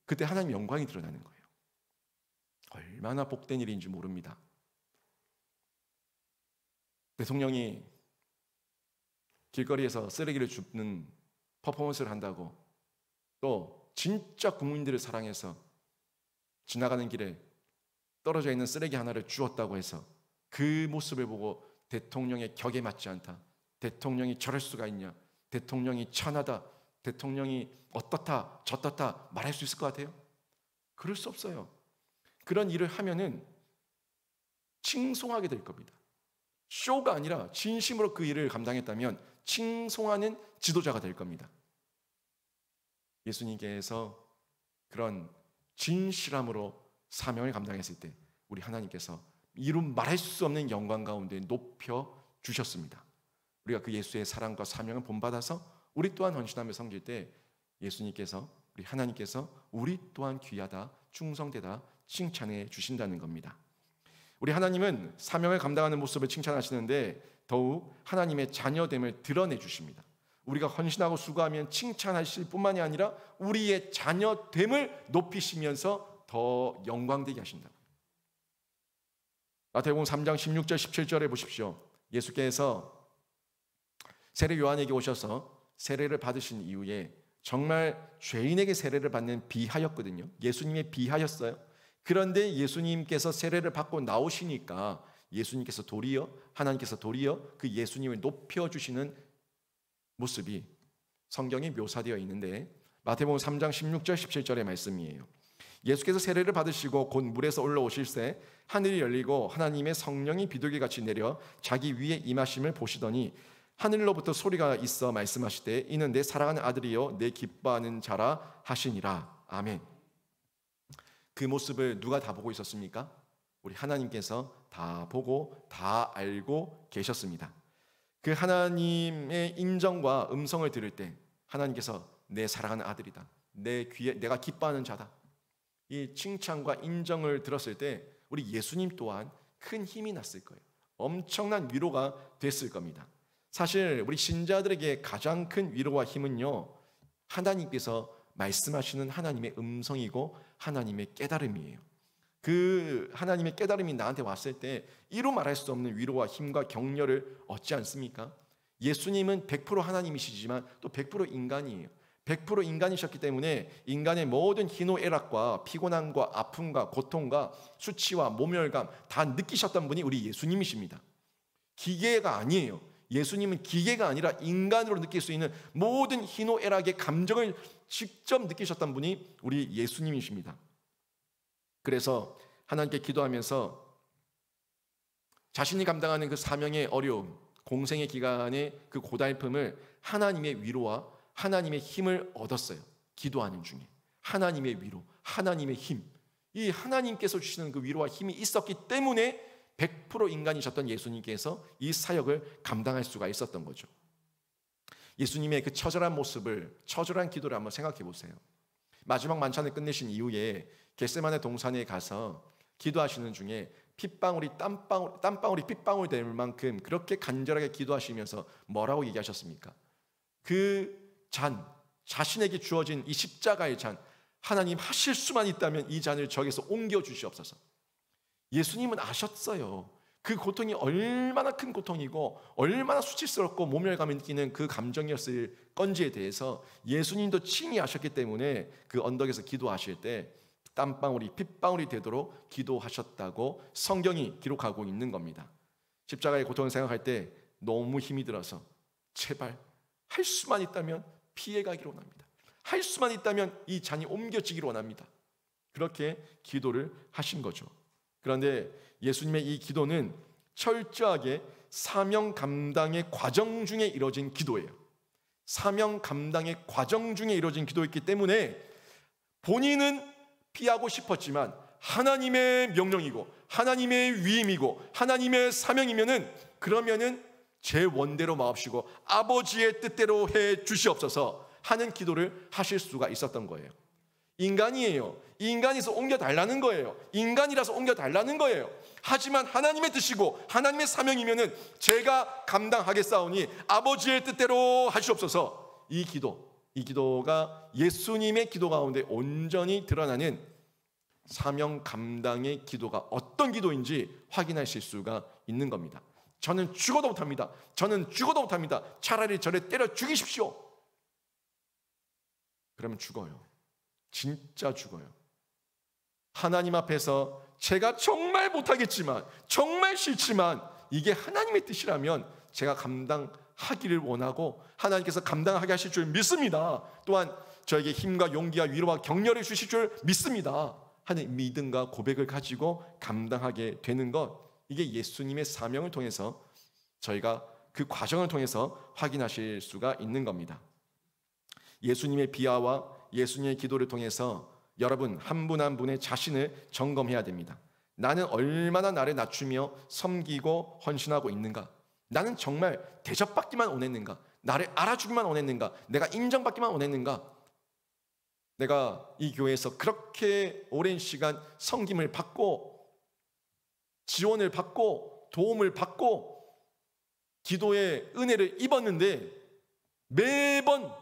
그때 하나님 영광이 드러나는 거예요. 얼마나 복된 일인지 모릅니다. 대통령이 길거리에서 쓰레기를 줍는 퍼포먼스를 한다고, 또 진짜 국민들을 사랑해서 지나가는 길에 떨어져 있는 쓰레기 하나를 주었다고 해서 그 모습을 보고 대통령의 격에 맞지 않다, 대통령이 저럴 수가 있냐, 대통령이 천하다, 대통령이 어떻다 저떻다 말할 수 있을 것 같아요? 그럴 수 없어요. 그런 일을 하면은 칭송하게 될 겁니다. 쇼가 아니라 진심으로 그 일을 감당했다면 칭송하는 지도자가 될 겁니다. 예수님께서 그런 진실함으로 사명을 감당했을 때 우리 하나님께서 이루 말할 수 없는 영광 가운데 높여 주셨습니다. 우리가 그 예수의 사랑과 사명을 본받아서 우리 또한 헌신하며 섬길 때 예수님께서, 우리 하나님께서 우리 또한 귀하다, 충성되다 칭찬해 주신다는 겁니다. 우리 하나님은 사명을 감당하는 모습을 칭찬하시는데 더욱 하나님의 자녀됨을 드러내 주십니다. 우리가 헌신하고 수고하면 칭찬하실 뿐만이 아니라 우리의 자녀됨을 높이시면서 더 영광되게 하신다. 마태복음 3장 16절 17절에 보십시오. 예수께서 세례 요한에게 오셔서 세례를 받으신 이후에 정말 죄인에게 세례를 받는 비하였거든요. 예수님의 비하였어요. 그런데 예수님께서 세례를 받고 나오시니까 예수님께서 도리어, 하나님께서 도리어 그 예수님을 높여주시는 모습이 성경에 묘사되어 있는데 마태복음 3장 16절 17절의 말씀이에요. 예수께서 세례를 받으시고 곧 물에서 올라오실새 하늘이 열리고 하나님의 성령이 비둘기같이 내려 자기 위에 임하심을 보시더니 하늘로부터 소리가 있어 말씀하시되 이는 내 사랑하는 아들이요 내 기뻐하는 자라 하시니라. 아멘. 그 모습을 누가 다 보고 있었습니까? 우리 하나님께서 다 보고 다 알고 계셨습니다. 그 하나님의 인정과 음성을 들을 때 하나님께서 내 사랑하는 아들이다, 내 귀에 내가 기뻐하는 자다, 이 칭찬과 인정을 들었을 때 우리 예수님 또한 큰 힘이 났을 거예요. 엄청난 위로가 됐을 겁니다. 사실 우리 신자들에게 가장 큰 위로와 힘은요, 하나님께서 말씀하시는 하나님의 음성이고 하나님의 깨달음이에요. 그 하나님의 깨달음이 나한테 왔을 때 이루 말할 수 없는 위로와 힘과 격려를 얻지 않습니까? 예수님은 100% 하나님이시지만 또 100% 인간이에요. 100% 인간이셨기 때문에 인간의 모든 희노애락과 피곤함과 아픔과 고통과 수치와 모멸감 다 느끼셨던 분이 우리 예수님이십니다. 기계가 아니에요. 예수님은 기계가 아니라 인간으로 느낄 수 있는 모든 희노애락의 감정을 직접 느끼셨던 분이 우리 예수님이십니다. 그래서 하나님께 기도하면서 자신이 감당하는 그 사명의 어려움, 공생의 기간의 그 고달픔을 하나님의 위로와 하나님의 힘을 얻었어요. 기도하는 중에 하나님의 위로, 하나님의 힘, 이 하나님께서 주시는 그 위로와 힘이 있었기 때문에 100% 인간이셨던 예수님께서 이 사역을 감당할 수가 있었던 거죠. 예수님의 그 처절한 모습을, 처절한 기도를 한번 생각해 보세요. 마지막 만찬을 끝내신 이후에 겟세마네 동산에 가서 기도하시는 중에 핏방울이 땀방울이 핏방울 될 만큼 그렇게 간절하게 기도하시면서 뭐라고 얘기하셨습니까? 그 잔, 자신에게 주어진 이 십자가의 잔, 하나님 하실 수만 있다면 이 잔을 저에게서 옮겨 주시옵소서. 예수님은 아셨어요. 그 고통이 얼마나 큰 고통이고 얼마나 수치스럽고 모멸감을 느끼는 그 감정이었을 건지에 대해서 예수님도 친히 아셨기 때문에 그 언덕에서 기도하실 때 땀방울이 핏방울이 되도록 기도하셨다고 성경이 기록하고 있는 겁니다. 십자가의 고통을 생각할 때 너무 힘이 들어서 제발 할 수만 있다면 피해가기를 원합니다. 할 수만 있다면 이 잔이 옮겨지기를 원합니다. 그렇게 기도를 하신 거죠. 그런데 예수님의 이 기도는 철저하게 사명 감당의 과정 중에 이루어진 기도예요. 사명 감당의 과정 중에 이루어진 기도였기 때문에 본인은 피하고 싶었지만 하나님의 명령이고 하나님의 위임이고 하나님의 사명이면은 그러면은 제 원대로 마옵시고 아버지의 뜻대로 해 주시옵소서 하는 기도를 하실 수가 있었던 거예요. 인간이에요. 인간이서 옮겨달라는 거예요. 인간이라서 옮겨달라는 거예요. 하지만 하나님의 뜻이고 하나님의 사명이면은 제가 감당하겠사오니 아버지의 뜻대로 하시옵소서. 이 기도가 예수님의 기도 가운데 온전히 드러나는 사명 감당의 기도가 어떤 기도인지 확인하실 수가 있는 겁니다. 저는 죽어도 못합니다. 저는 죽어도 못합니다. 차라리 저를 때려 죽이십시오. 그러면 죽어요. 진짜 죽어요. 하나님 앞에서 제가 정말 못하겠지만 정말 싫지만 이게 하나님의 뜻이라면 제가 감당하기를 원하고 하나님께서 감당하게 하실 줄 믿습니다. 또한 저에게 힘과 용기와 위로와 격려를 주실 줄 믿습니다 하는 믿음과 고백을 가지고 감당하게 되는 것, 이게 예수님의 사명을 통해서 저희가 그 과정을 통해서 확인하실 수가 있는 겁니다. 예수님의 비하와 예수님의 기도를 통해서 여러분 한 분 한 분의 자신을 점검해야 됩니다. 나는 얼마나 나를 낮추며 섬기고 헌신하고 있는가? 나는 정말 대접받기만 원했는가? 나를 알아주기만 원했는가? 내가 인정받기만 원했는가? 내가 이 교회에서 그렇게 오랜 시간 섬김을 받고 지원을 받고 도움을 받고 기도의 은혜를 입었는데 매번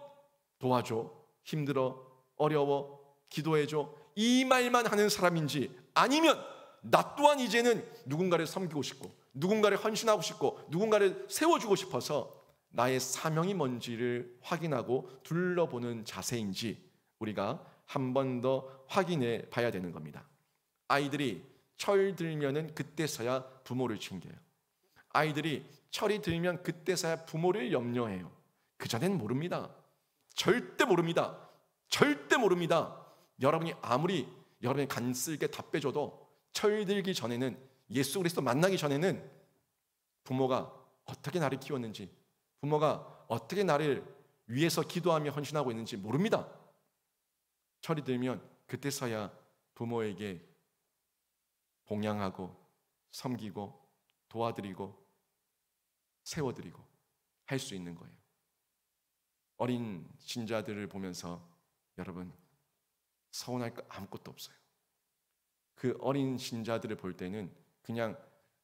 도와줘, 힘들어, 어려워, 기도해줘 이 말만 하는 사람인지, 아니면 나 또한 이제는 누군가를 섬기고 싶고 누군가를 헌신하고 싶고 누군가를 세워주고 싶어서 나의 사명이 뭔지를 확인하고 둘러보는 자세인지 우리가 한 번 더 확인해 봐야 되는 겁니다. 아이들이 철 들면은 그때서야 부모를 챙겨요. 아이들이 철이 들면 그때서야 부모를 염려해요. 그전엔 모릅니다. 절대 모릅니다. 절대 모릅니다. 여러분이 아무리 여러분이 간쓸게 다 빼줘도 철 들기 전에는, 예수 그리스도 만나기 전에는 부모가 어떻게 나를 키웠는지, 부모가 어떻게 나를 위해서 기도하며 헌신하고 있는지 모릅니다. 철이 들면 그때서야 부모에게 봉양하고 섬기고 도와드리고 세워드리고 할 수 있는 거예요. 어린 신자들을 보면서 여러분 서운할 거 아무것도 없어요. 그 어린 신자들을 볼 때는 그냥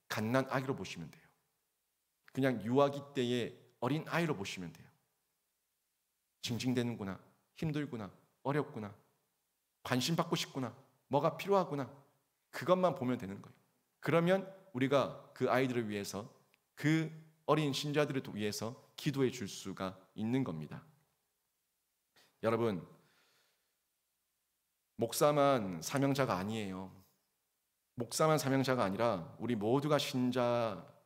갓난 아기로 보시면 돼요. 그냥 유아기 때의 어린 아이로 보시면 돼요. 징징대는구나, 힘들구나, 어렵구나, 관심 받고 싶구나, 뭐가 필요하구나, 그것만 보면 되는 거예요. 그러면 우리가 그 아이들을 위해서, 그 어린 신자들을 위해서 기도해 줄 수가 있는 겁니다. 여러분, 목사만 사명자가 아니에요. 목사만 사명자가 아니라 우리 모두가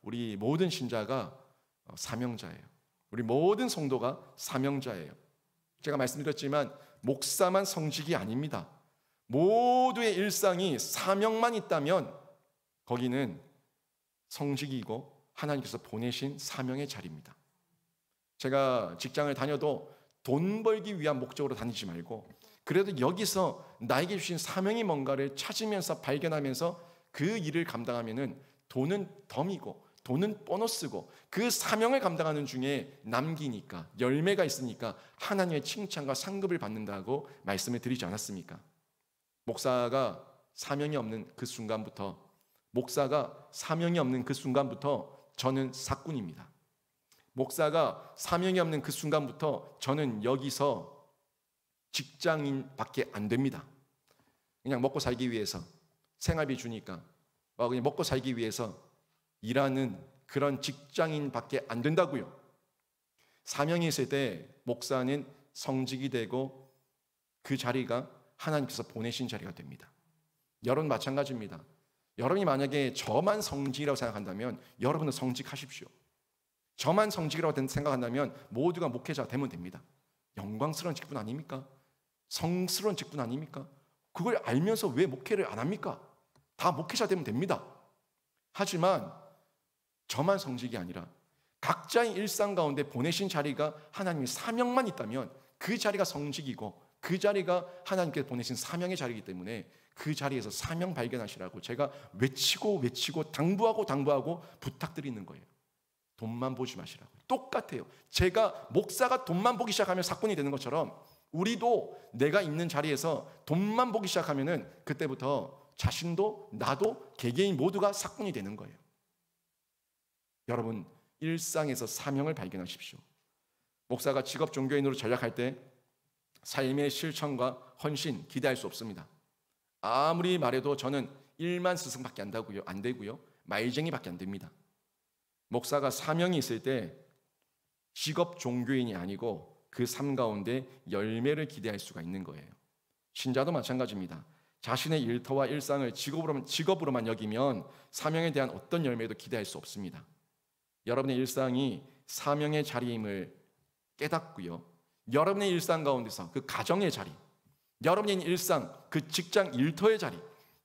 우리 모든 신자가 사명자예요. 우리 모든 성도가 사명자예요. 제가 말씀드렸지만 목사만 성직이 아닙니다. 모두의 일상이 사명만 있다면 거기는 성직이고 하나님께서 보내신 사명의 자리입니다. 제가 직장을 다녀도 돈 벌기 위한 목적으로 다니지 말고 그래도 여기서 나에게 주신 사명이 뭔가를 찾으면서 발견하면서 그 일을 감당하면은 돈은 덤이고 돈은 보너스고 그 사명을 감당하는 중에 남기니까, 열매가 있으니까 하나님의 칭찬과 상급을 받는다고 말씀을 드리지 않았습니까? 목사가 사명이 없는 그 순간부터, 목사가 사명이 없는 그 순간부터 저는 사꾼입니다. 목사가 사명이 없는 그 순간부터 저는 여기서 직장인밖에 안 됩니다. 그냥 먹고 살기 위해서, 생활비 주니까 그냥 먹고 살기 위해서 일하는 그런 직장인밖에 안 된다고요. 사명이 있을 때 목사는 성직이 되고 그 자리가 하나님께서 보내신 자리가 됩니다. 여러분 마찬가지입니다. 여러분이 만약에 저만 성직이라고 생각한다면 여러분은 성직하십시오. 저만 성직이라고 생각한다면 모두가 목회자가 되면 됩니다. 영광스러운 직분 아닙니까? 성스러운 직분 아닙니까? 그걸 알면서 왜 목회를 안 합니까? 다 목회자 되면 됩니다. 하지만 저만 성직이 아니라 각자의 일상 가운데 보내신 자리가 하나님의 사명만 있다면 그 자리가 성직이고 그 자리가 하나님께서 보내신 사명의 자리이기 때문에 그 자리에서 사명 발견하시라고 제가 외치고 당부하고 부탁드리는 거예요. 돈만 보지 마시라고. 똑같아요. 제가 목사가 돈만 보기 시작하면 사건이 되는 것처럼 우리도 내가 있는 자리에서 돈만 보기 시작하면은 그때부터 자신도 나도 개개인 모두가 사건이 되는 거예요. 여러분 일상에서 사명을 발견하십시오. 목사가 직업 종교인으로 전락할 때 삶의 실천과 헌신 기대할 수 없습니다. 아무리 말해도 저는 1만 스승밖에 안 되고요. 말쟁이밖에 안 됩니다. 목사가 사명이 있을 때 직업 종교인이 아니고 그 삶 가운데 열매를 기대할 수가 있는 거예요. 신자도 마찬가지입니다. 자신의 일터와 일상을 직업으로만 여기면 사명에 대한 어떤 열매도 기대할 수 없습니다. 여러분의 일상이 사명의 자리임을 깨닫고요. 여러분의 일상 가운데서 그 가정의 자리, 여러분의 일상 그 직장 일터의 자리,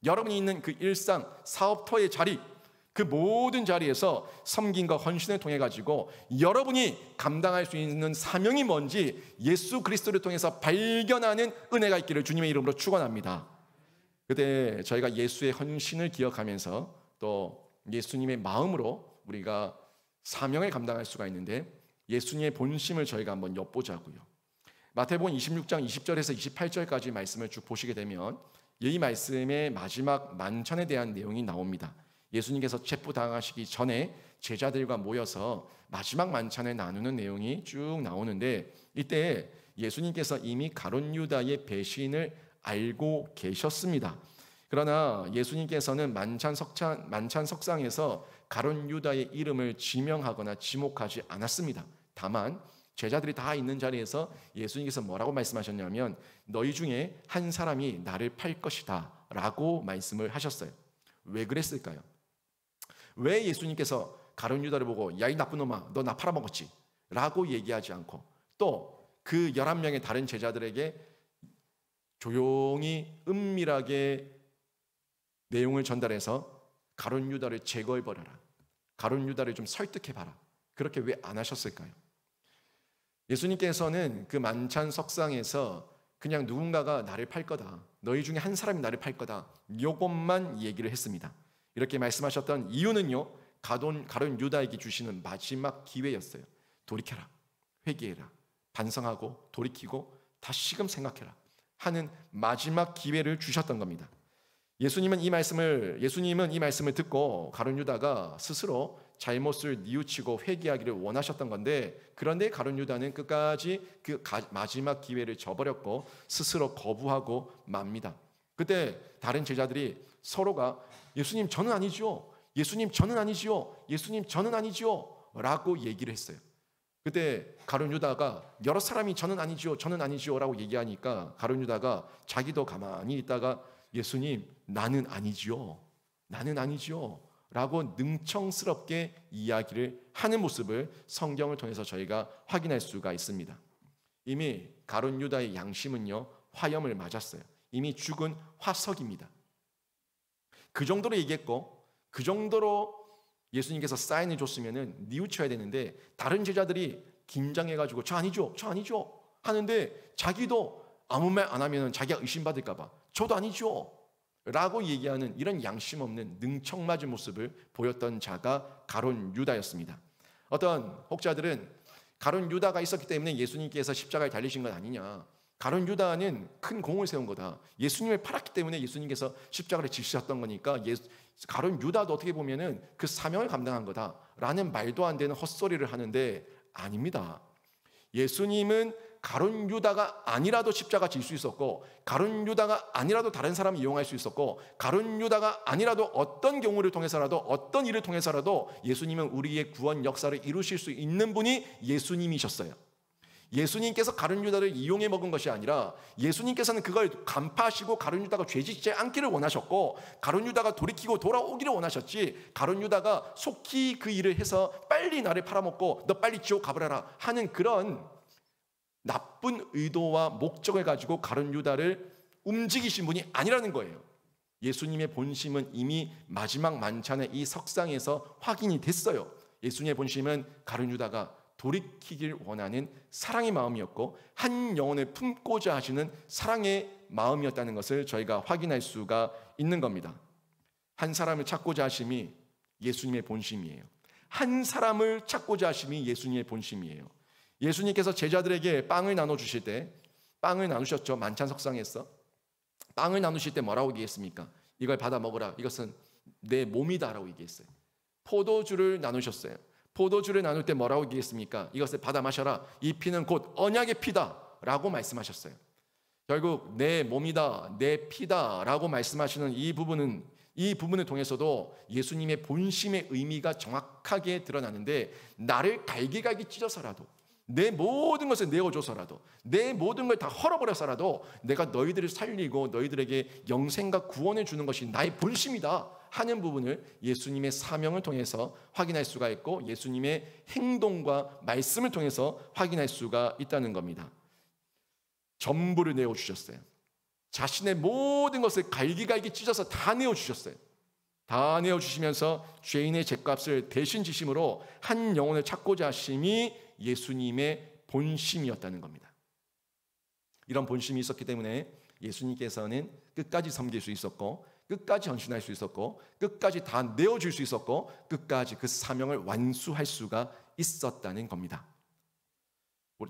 여러분이 있는 그 일상 사업터의 자리, 그 모든 자리에서 섬김과 헌신을 통해 가지고 여러분이 감당할 수 있는 사명이 뭔지 예수 그리스도를 통해서 발견하는 은혜가 있기를 주님의 이름으로 축원합니다. 그때 저희가 예수의 헌신을 기억하면서 또 예수님의 마음으로 우리가 사명을 감당할 수가 있는데 예수님의 본심을 저희가 한번 엿보자고요. 마태복음 26장 20절에서 28절까지 말씀을 쭉 보시게 되면 이 말씀의 마지막 만찬에 대한 내용이 나옵니다. 예수님께서 체포당하시기 전에 제자들과 모여서 마지막 만찬을 나누는 내용이 쭉 나오는데 이때 예수님께서 이미 가룟 유다의 배신을 알고 계셨습니다. 그러나 예수님께서는 만찬 석상에서 가룟 유다의 이름을 지명하거나 지목하지 않았습니다. 다만 제자들이 다 있는 자리에서 예수님께서 뭐라고 말씀하셨냐면 너희 중에 한 사람이 나를 팔 것이다 라고 말씀을 하셨어요. 왜 그랬을까요? 왜 예수님께서 가룟 유다를 보고 야 이 나쁜 놈아 너 나 팔아먹었지 라고 얘기하지 않고 또 그 11명의 다른 제자들에게 조용히 은밀하게 내용을 전달해서 가룟 유다를 제거해버려라, 가룟 유다를 좀 설득해봐라, 그렇게 왜 안 하셨을까요? 예수님께서는 그 만찬 석상에서 그냥 누군가가 나를 팔 거다, 너희 중에 한 사람이 나를 팔 거다, 이것만 얘기를 했습니다. 이렇게 말씀하셨던 이유는요, 가룟 유다에게 주시는 마지막 기회였어요. 돌이켜라, 회개해라, 반성하고 돌이키고 다시금 생각해라 하는 마지막 기회를 주셨던 겁니다. 예수님은 이 말씀을 듣고 가룟 유다가 스스로 잘못을 뉘우치고 회개하기를 원하셨던 건데, 그런데 가룟 유다는 끝까지 그 마지막 기회를 저버렸고 스스로 거부하고 맙니다. 그때 다른 제자들이 서로가 예수님 저는 아니지요, 예수님 저는 아니지요, 예수님 저는 아니지요 라고 얘기를 했어요. 그때 가룟 유다가 여러 사람이 저는 아니지요, 저는 아니지요 라고 얘기하니까 가룟 유다가 자기도 가만히 있다가 예수님 나는 아니지요, 나는 아니지요 라고 능청스럽게 이야기를 하는 모습을 성경을 통해서 저희가 확인할 수가 있습니다. 이미 가룟 유다의 양심은요 화염을 맞았어요. 이미 죽은 화석입니다. 그 정도로 얘기했고 그 정도로 예수님께서 사인을 줬으면 뉘우쳐야 되는데 다른 제자들이 긴장해가지고 저 아니죠, 저 아니죠 하는데 자기도 아무 말 안 하면 자기가 의심받을까 봐 저도 아니죠 라고 얘기하는 이런 양심 없는 능청맞은 모습을 보였던 자가 가룟 유다였습니다. 어떤 혹자들은 가룟 유다가 있었기 때문에 예수님께서 십자가에 달리신 건 아니냐, 가룟 유다는 큰 공을 세운 거다, 예수님을 팔았기 때문에 예수님께서 십자가를 지셨던 거니까 가룟 유다도 어떻게 보면은 그 사명을 감당한 거다라는 말도 안 되는 헛소리를 하는데 아닙니다. 예수님은 가룟 유다가 아니라도 십자가 질 수 있었고, 가룟 유다가 아니라도 다른 사람을 이용할 수 있었고, 가룟 유다가 아니라도 어떤 경우를 통해서라도 어떤 일을 통해서라도 예수님은 우리의 구원 역사를 이루실 수 있는 분이 예수님이셨어요. 예수님께서 가룟 유다를 이용해 먹은 것이 아니라 예수님께서는 그걸 간파하시고 가룟 유다가 죄짓지 않기를 원하셨고 가룟 유다가 돌이키고 돌아오기를 원하셨지, 가룟 유다가 속히 그 일을 해서 빨리 나를 팔아먹고 너 빨리 지옥 가버려라 하는 그런 나쁜 의도와 목적을 가지고 가룟 유다를 움직이신 분이 아니라는 거예요. 예수님의 본심은 이미 마지막 만찬의 이 석상에서 확인이 됐어요. 예수님의 본심은 가룟 유다가 돌이키길 원하는 사랑의 마음이었고 한 영혼을 품고자 하시는 사랑의 마음이었다는 것을 저희가 확인할 수가 있는 겁니다. 한 사람을 찾고자 하심이 예수님의 본심이에요. 한 사람을 찾고자 하심이 예수님의 본심이에요. 예수님께서 제자들에게 빵을 나눠주실 때 빵을 나누셨죠. 만찬석상에서 빵을 나누실 때 뭐라고 얘기했습니까? 이걸 받아 먹으라, 이것은 내 몸이다 라고 얘기했어요. 포도주를 나누셨어요. 포도주를 나눌 때 뭐라고 얘기했습니까? 이것을 받아 마셔라, 이 피는 곧 언약의 피다 라고 말씀하셨어요. 결국 내 몸이다, 내 피다 라고 말씀하시는 이 부분을 통해서도 예수님의 본심의 의미가 정확하게 드러나는데, 나를 갈기갈기 찢어서라도 내 모든 것을 내어줘서라도 내 모든 걸 다 헐어버려서라도 내가 너희들을 살리고 너희들에게 영생과 구원을 주는 것이 나의 본심이다 하는 부분을 예수님의 사명을 통해서 확인할 수가 있고 예수님의 행동과 말씀을 통해서 확인할 수가 있다는 겁니다. 전부를 내어주셨어요. 자신의 모든 것을 갈기갈기 찢어서 다 내어주셨어요. 다 내어주시면서 죄인의 죄값을 대신 지심으로 한 영혼을 찾고자 하심이 예수님의 본심이었다는 겁니다. 이런 본심이 있었기 때문에 예수님께서는 끝까지 섬길 수 있었고, 끝까지 헌신할 수 있었고, 끝까지 다 내어줄 수 있었고, 끝까지 그 사명을 완수할 수가 있었다는 겁니다.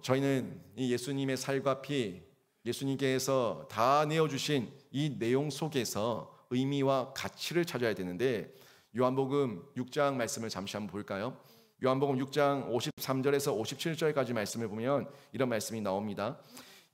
저희는 이 예수님의 살과 피, 예수님께서 다 내어주신 이 내용 속에서 의미와 가치를 찾아야 되는데, 요한복음 6장 말씀을 잠시 한번 볼까요? 요한복음 6장 53절에서 57절까지 말씀을 보면 이런 말씀이 나옵니다.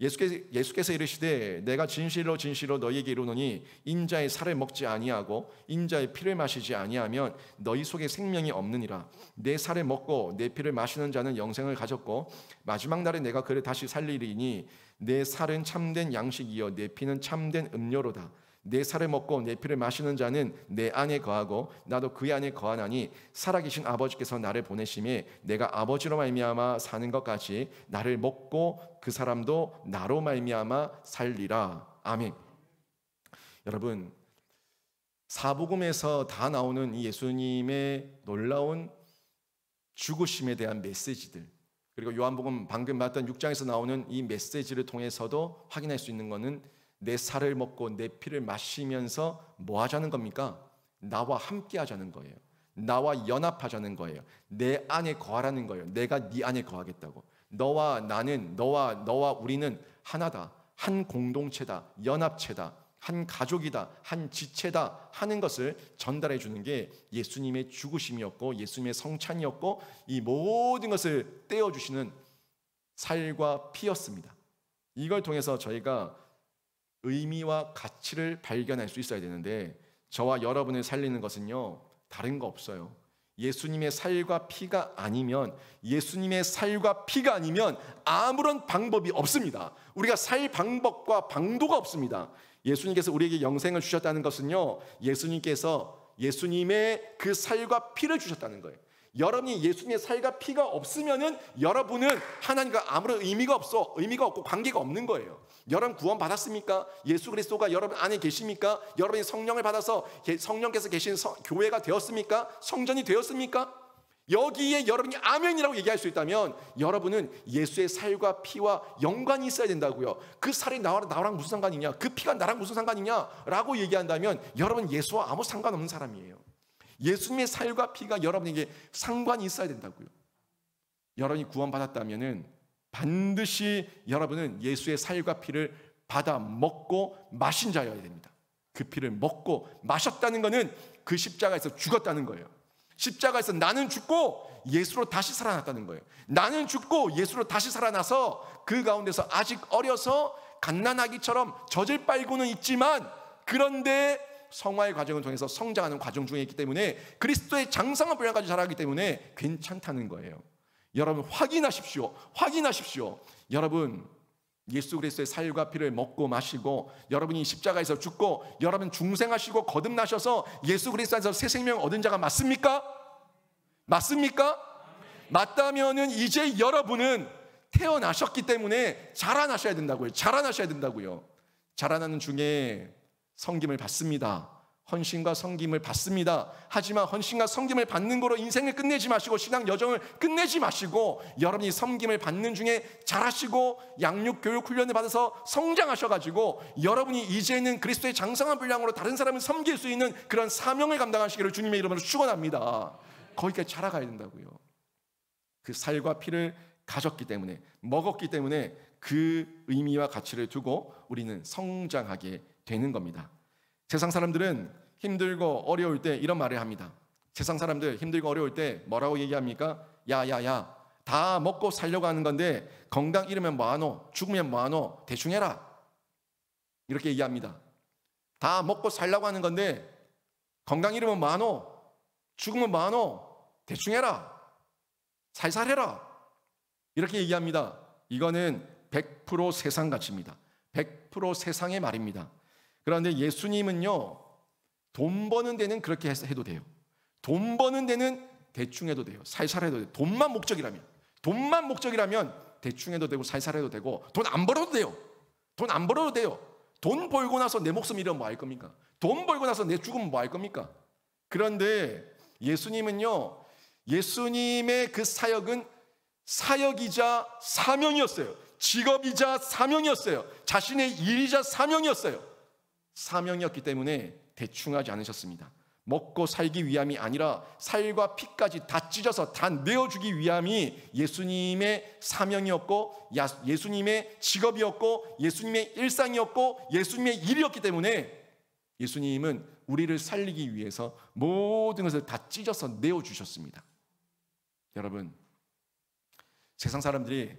예수께서 이르시되 내가 진실로 진실로 너희에게 이르노니 인자의 살을 먹지 아니하고 인자의 피를 마시지 아니하면 너희 속에 생명이 없느니라. 내 살을 먹고 내 피를 마시는 자는 영생을 가졌고 마지막 날에 내가 그를 다시 살리리니 내 살은 참된 양식이요 내 피는 참된 음료로다. 내 살을 먹고 내 피를 마시는 자는 내 안에 거하고 나도 그 안에 거하나니 살아계신 아버지께서 나를 보내심에 내가 아버지로 말미암아 사는 것 같이 나를 먹고 그 사람도 나로 말미암아 살리라. 아멘. 여러분, 사복음에서 다 나오는 이 예수님의 놀라운 죽으심에 대한 메시지들, 그리고 요한복음 방금 봤던 6장에서 나오는 이 메시지를 통해서도 확인할 수 있는 것은 내 살을 먹고 내 피를 마시면서 뭐 하자는 겁니까? 나와 함께 하자는 거예요. 나와 연합하자는 거예요. 내 안에 거하라는 거예요. 내가 네 안에 거하겠다고. 너와 나는, 너와 우리는 하나다. 한 공동체다. 연합체다. 한 가족이다. 한 지체다 하는 것을 전달해 주는 게 예수님의 죽으심이었고 예수님의 성찬이었고 이 모든 것을 떼어주시는 살과 피였습니다. 이걸 통해서 저희가 의미와 가치를 발견할 수 있어야 되는데, 저와 여러분을 살리는 것은요 다른 거 없어요. 예수님의 살과 피가 아니면, 예수님의 살과 피가 아니면 아무런 방법이 없습니다. 우리가 살 방법과 방도가 없습니다. 예수님께서 우리에게 영생을 주셨다는 것은요, 예수님의 그 살과 피를 주셨다는 거예요. 여러분이 예수님의 살과 피가 없으면은 여러분은 하나님과 아무런 의미가 없고 관계가 없는 거예요. 여러분 구원 받았습니까? 예수 그리스도가 여러분 안에 계십니까? 여러분이 성령을 받아서 성령께서 계신 교회가 되었습니까? 성전이 되었습니까? 여기에 여러분이 아멘이라고 얘기할 수 있다면 여러분은 예수의 살과 피와 연관이 있어야 된다고요. 그 살이 나랑 무슨 상관이냐? 그 피가 나랑 무슨 상관이냐? 라고 얘기한다면 여러분 예수와 아무 상관없는 사람이에요. 예수님의 살과 피가 여러분에게 상관이 있어야 된다고요. 여러분이 구원받았다면은 반드시 여러분은 예수의 살과 피를 받아 먹고 마신 자여야 됩니다. 그 피를 먹고 마셨다는 것은 그 십자가에서 죽었다는 거예요. 십자가에서 나는 죽고 예수로 다시 살아났다는 거예요. 나는 죽고 예수로 다시 살아나서 그 가운데서 아직 어려서 갓난아기처럼 젖을 빨고는 있지만, 그런데 성화의 과정을 통해서 성장하는 과정 중에 있기 때문에 그리스도의 장성한 분량까지 자라기 때문에 괜찮다는 거예요. 여러분 확인하십시오. 여러분 예수 그리스도의 살과 피를 먹고 마시고 여러분이 십자가에서 죽고 여러분 중생하시고 거듭나셔서 예수 그리스도 안에서 새 생명 얻은 자가 맞습니까? 맞다면은 이제 여러분은 태어나셨기 때문에 자라나셔야 된다고요. 자라나는 중에 섬김을 받습니다. 헌신과 섬김을 받습니다. 하지만 헌신과 섬김을 받는 거로 인생을 끝내지 마시고 신앙 여정을 끝내지 마시고 여러분이 섬김을 받는 중에 잘하시고 양육 교육 훈련을 받아서 성장하셔가지고 여러분이 이제는 그리스도의 장성한 분량으로 다른 사람을 섬길 수 있는 그런 사명을 감당하시기를 주님의 이름으로 축원합니다. 거기까지 자라가야 된다고요. 그 살과 피를 가졌기 때문에, 먹었기 때문에 그 의미와 가치를 두고 우리는 성장하게 되는 겁니다. 세상 사람들은 힘들고 어려울 때 이런 말을 합니다. 세상 사람들 힘들고 어려울 때 뭐라고 얘기합니까? 야야야, 다 먹고 살려고 하는 건데 건강 잃으면 뭐하노? 죽으면 뭐하노? 대충 해라. 이렇게 얘기합니다. 다 먹고 살려고 하는 건데 건강 잃으면 뭐하노? 죽으면 뭐하노? 대충 해라. 살살 해라. 이렇게 얘기합니다. 이거는 100% 세상 가치입니다. 100% 세상의 말입니다. 그런데 예수님은요, 돈 버는 데는 그렇게 해도 돼요. 돈 버는 데는 대충 해도 돼요. 살살 해도 돼요. 돈만 목적이라면 대충 해도 되고 살살 해도 되고, 돈 안 벌어도 돼요. 돈 벌고 나서 내 목숨 잃으면 뭐 할 겁니까? 돈 벌고 나서 내 죽으면 뭐 할 겁니까? 그런데 예수님은요, 예수님의 그 사역은 사역이자 사명이었어요. 직업이자 사명이었어요. 자신의 일이자 사명이었어요. 사명이었기 때문에 대충 하지 않으셨습니다. 먹고 살기 위함이 아니라 살과 피까지 다 찢어서 다 내어주기 위함이 예수님의 사명이었고, 예수님의 직업이었고, 예수님의 일상이었고, 예수님의 일이었기 때문에 예수님은 우리를 살리기 위해서 모든 것을 다 찢어서 내어주셨습니다. 여러분, 세상 사람들이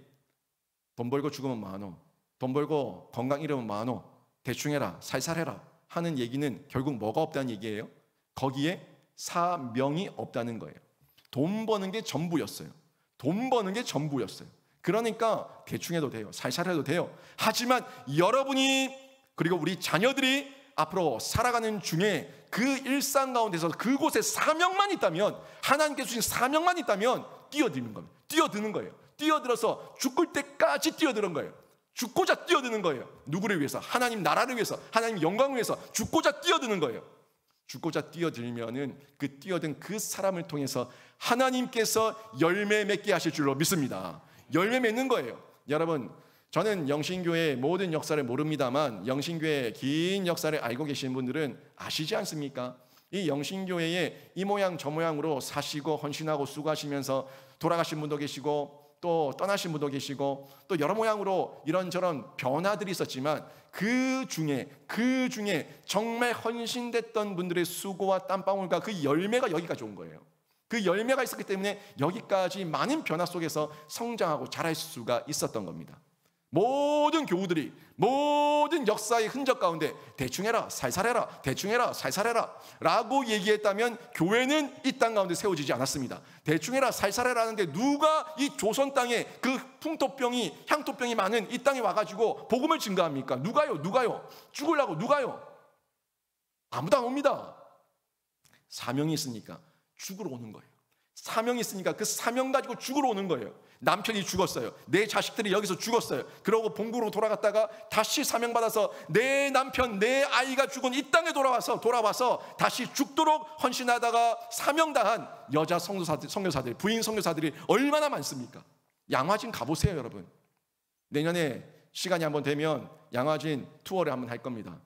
돈 벌고 죽으면 많어, 돈 벌고 건강 잃으면 많어, 대충 해라, 살살해라 하는 얘기는 결국 뭐가 없다는 얘기예요? 거기에 사명이 없다는 거예요. 돈 버는 게 전부였어요. 돈 버는 게 전부였어요. 그러니까 대충 해도 돼요, 살살해도 돼요. 하지만 여러분이 그리고 우리 자녀들이 앞으로 살아가는 중에 그 일상 가운데서 그곳에 사명만 있다면, 하나님께서 주신 사명만 있다면 뛰어드는 겁니다. 뛰어드는 거예요. 뛰어들어서 죽을 때까지 뛰어드는 거예요. 죽고자 뛰어드는 거예요. 누구를 위해서? 하나님 나라를 위해서, 하나님 영광을 위해서 죽고자 뛰어드는 거예요. 죽고자 뛰어들면은 그 뛰어든 그 사람을 통해서 하나님께서 열매 맺게 하실 줄로 믿습니다. 열매 맺는 거예요. 여러분, 저는 영신교회의 모든 역사를 모릅니다만 영신교회의 긴 역사를 알고 계신 분들은 아시지 않습니까? 이 영신교회에 이 모양 저 모양으로 사시고 헌신하고 수고하시면서 돌아가신 분도 계시고 또 떠나신 분도 계시고 또 여러 모양으로 이런저런 변화들이 있었지만 그 중에 정말 헌신됐던 분들의 수고와 땀방울과 그 열매가 여기까지 온 거예요. 그 열매가 있었기 때문에 여기까지 많은 변화 속에서 성장하고 자랄 수가 있었던 겁니다. 모든 교우들이 모든 역사의 흔적 가운데 대충 해라, 살살해라, 대충 해라, 살살해라 라고 얘기했다면 교회는 이 땅 가운데 세워지지 않았습니다. 대충 해라, 살살해라 하는데 누가 이 조선 땅에 그 풍토병이, 향토병이 많은 이 땅에 와가지고 복음을 증거합니까? 누가요? 죽으려고 누가요? 아무도 안 옵니다. 사명이 있으니까 죽으러 오는 거예요. 사명이 있으니까 그 사명 가지고 죽으러 오는 거예요. 남편이 죽었어요. 내 자식들이 여기서 죽었어요. 그러고 본국으로 돌아갔다가 다시 사명받아서 내 남편, 내 아이가 죽은 이 땅에 돌아와서 다시 죽도록 헌신하다가 사명다한 여자 선교사들, 부인 선교사들이 얼마나 많습니까? 양화진 가보세요, 여러분. 내년에 시간이 한번 되면 양화진 투어를 한번 할 겁니다.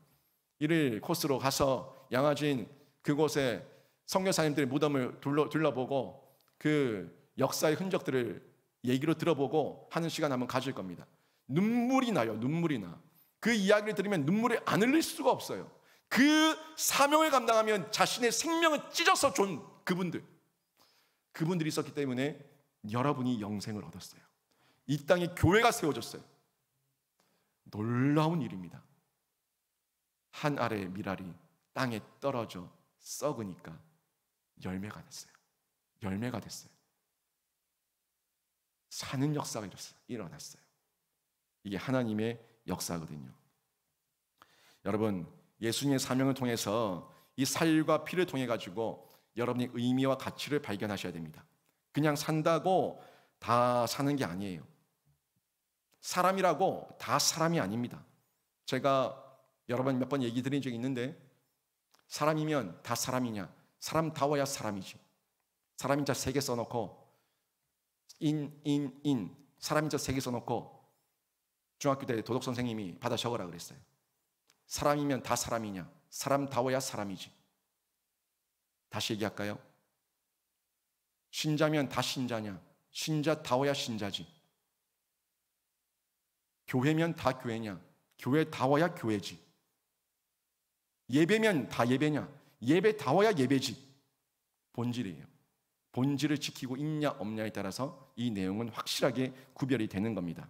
1일 코스로 가서 양화진 그곳에 선교사님들의 무덤을 둘러보고 그 역사의 흔적들을 얘기로 들어보고 하는 시간 한번 가질 겁니다. 눈물이 나요. 눈물이 나. 그 이야기를 들으면 눈물이 안 흘릴 수가 없어요. 그 사명을 감당하면 자신의 생명을 찢어서 준 그분들이 있었기 때문에 여러분이 영생을 얻었어요. 이 땅에 교회가 세워졌어요. 놀라운 일입니다. 한 알의 밀알이 땅에 떨어져 썩으니까 열매가 됐어요. 사는 역사가 일어났어요. 이게 하나님의 역사거든요. 여러분, 예수님의 사명을 통해서 이 살과 피를 통해 가지고 여러분의 의미와 가치를 발견하셔야 됩니다. 그냥 산다고 다 사는 게 아니에요. 사람이라고 다 사람이 아닙니다. 제가 여러 번 몇 번 얘기 드린 적이 있는데, 사람이면 다 사람이냐? 사람다워야 사람이지. 사람인자 3개 써놓고 사람인자 3개 써놓고 중학교 때 도덕 선생님이 받아 적으라 그랬어요. 사람이면 다 사람이냐? 사람다워야 사람이지. 다시 얘기할까요? 신자면 다 신자냐? 신자다워야 신자지. 교회면 다 교회냐? 교회다워야 교회지. 예배면 다 예배냐? 예배다워야 예배지. 본질이에요. 본질을 지키고 있냐 없냐에 따라서 이 내용은 확실하게 구별이 되는 겁니다.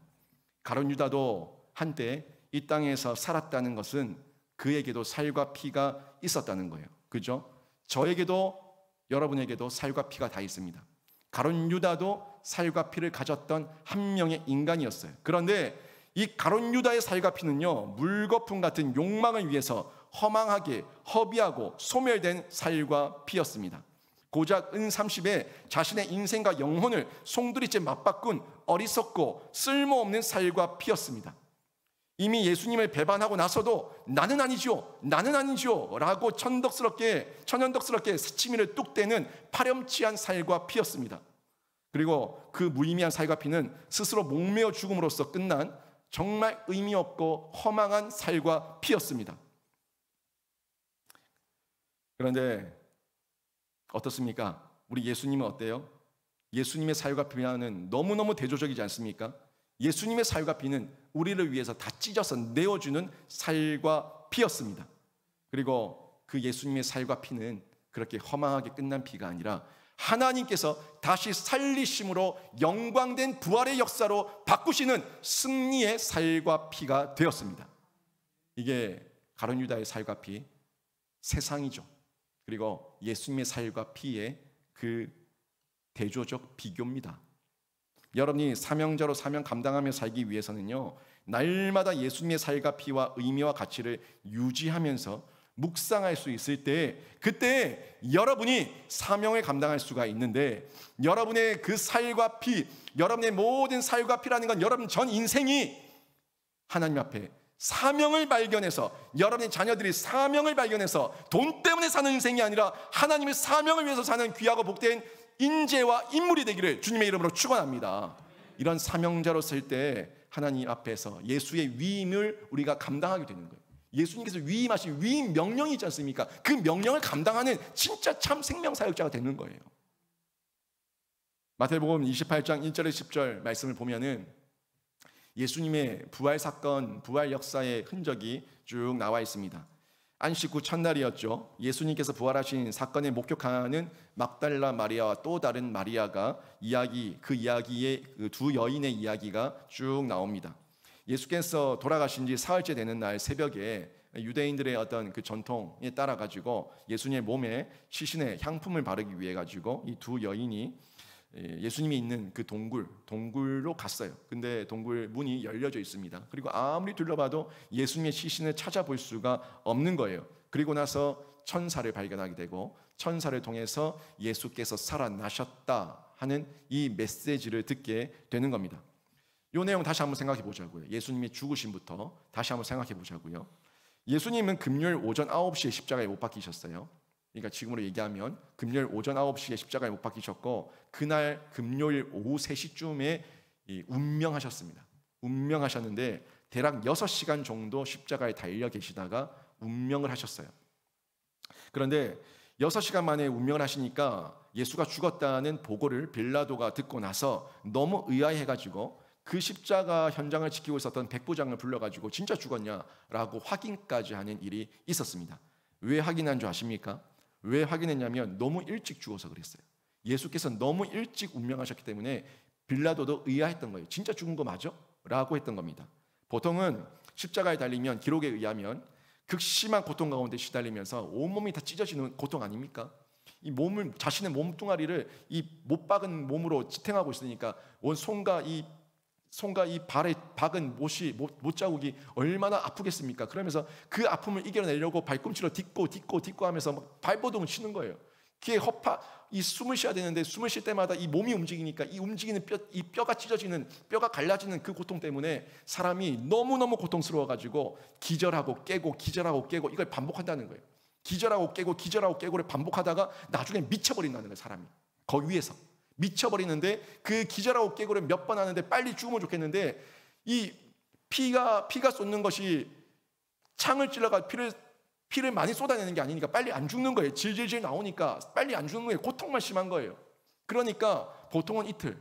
가룟 유다도 한때 이 땅에서 살았다는 것은 그에게도 살과 피가 있었다는 거예요. 그죠? 저에게도 여러분에게도 살과 피가 다 있습니다. 가룟 유다도 살과 피를 가졌던 한 명의 인간이었어요. 그런데 이 가룟 유다의 살과 피는요, 물거품 같은 욕망을 위해서 허망하게 허비하고 소멸된 살과 피였습니다. 고작 은 30에 자신의 인생과 영혼을 송두리째 맞바꾼 어리석고 쓸모없는 살과 피였습니다. 이미 예수님을 배반하고 나서도 나는 아니죠, 나는 아니죠 라고 천연덕스럽게 스치미를 뚝 떼는 파렴치한 살과 피였습니다. 그리고 그 무의미한 살과 피는 스스로 목매어 죽음으로써 끝난 정말 의미 없고 허망한 살과 피였습니다. 그런데 어떻습니까? 우리 예수님은 어때요? 예수님의 살과 피는 너무너무 대조적이지 않습니까? 예수님의 살과 피는 우리를 위해서 다 찢어서 내어주는 살과 피였습니다. 그리고 그 예수님의 살과 피는 그렇게 허망하게 끝난 피가 아니라 하나님께서 다시 살리심으로 영광된 부활의 역사로 바꾸시는 승리의 살과 피가 되었습니다. 이게 가룟 유다의 살과 피, 세상이죠. 그리고 예수님의 살과 피의 그 대조적 비교입니다. 여러분이 사명자로 사명 감당하며 살기 위해서는요, 날마다 예수님의 살과 피와 의미와 가치를 유지하면서 묵상할 수 있을 때, 그때 여러분이 사명을 감당할 수가 있는데, 여러분의 그 살과 피, 여러분의 모든 살과 피라는 건 여러분 전 인생이 하나님 앞에 사명을 발견해서, 여러분의 자녀들이 사명을 발견해서 돈 때문에 사는 인생이 아니라 하나님의 사명을 위해서 사는 귀하고 복된 인재와 인물이 되기를 주님의 이름으로 축원합니다. 이런 사명자로 설 때 하나님 앞에서 예수의 위임을 우리가 감당하게 되는 거예요. 예수님께서 위임하신 위임 명령이 있지 않습니까? 그 명령을 감당하는 진짜 참 생명사역자가 되는 거예요. 마태복음 28장 1절에 10절 말씀을 보면은 예수님의 부활 사건, 부활 역사의 흔적이 쭉 나와 있습니다. 안식 후 첫날이었죠. 예수님께서 부활하신 사건에 목격하는 막달라 마리아와 또 다른 마리아가 그 이야기의 그 두 여인의 이야기가 쭉 나옵니다. 예수께서 돌아가신 지 사흘째 되는 날 새벽에 유대인들의 어떤 그 전통에 따라 가지고 예수님의 몸에 시신의 향품을 바르기 위해 가지고 이 두 여인이 예수님이 있는 그 동굴로 갔어요. 근데 동굴 문이 열려져 있습니다. 그리고 아무리 둘러봐도 예수님의 시신을 찾아볼 수가 없는 거예요. 그리고 나서 천사를 발견하게 되고, 천사를 통해서 예수께서 살아나셨다 하는 이 메시지를 듣게 되는 겁니다. 이 내용 다시 한번 생각해 보자고요. 예수님의 죽으심부터 다시 한번 생각해 보자고요. 예수님은 금요일 오전 9시에 십자가에 못 박히셨어요. 그러니까 지금으로 얘기하면 금요일 오전 9시에 십자가에 못 박히셨고, 그날 금요일 오후 3시쯤에 운명하셨습니다. 운명하셨는데 대략 6시간 정도 십자가에 달려 계시다가 운명을 하셨어요. 그런데 6시간 만에 운명을 하시니까 예수가 죽었다는 보고를 빌라도가 듣고 나서 너무 의아해가지고 그 십자가 현장을 지키고 있었던 백부장을 불러가지고 진짜 죽었냐라고 확인까지 하는 일이 있었습니다. 왜 확인한 줄 아십니까? 왜 확인했냐면 너무 일찍 죽어서 그랬어요. 예수께서 너무 일찍 운명하셨기 때문에 빌라도도 의아했던 거예요. 진짜 죽은 거 맞아? 라고 했던 겁니다. 보통은 십자가에 달리면 기록에 의하면 극심한 고통 가운데 시달리면서 온몸이 다 찢어지는 고통 아닙니까? 이 몸을, 자신의 몸뚱아리를 이 못 박은 몸으로 지탱하고 있으니까 온 손과 이 발에 박은 못 자국이 얼마나 아프겠습니까? 그러면서 그 아픔을 이겨내려고 발꿈치로 딛고 하면서 막 발버둥을 치는 거예요. 귀에 이 숨을 쉬어야 되는데 숨을 쉴 때마다 이 몸이 움직이니까 이 움직이는 이 뼈가 찢어지는, 뼈가 갈라지는 그 고통 때문에 사람이 너무너무 고통스러워가지고 기절하고 깨고 이걸 반복한다는 거예요. 기절하고 깨고를 반복하다가 나중에 미쳐버린다는 거예요. 사람이 거기 위에서 미쳐버리는데, 그 기절하고 깨고를 몇 번 하는데 빨리 죽으면 좋겠는데 이 피가 쏟는 것이 창을 찔러가 피를 많이 쏟아내는 게 아니니까 빨리 안 죽는 거예요. 질질질 나오니까 빨리 안 죽는 거예요. 고통만 심한 거예요. 그러니까 보통은 이틀,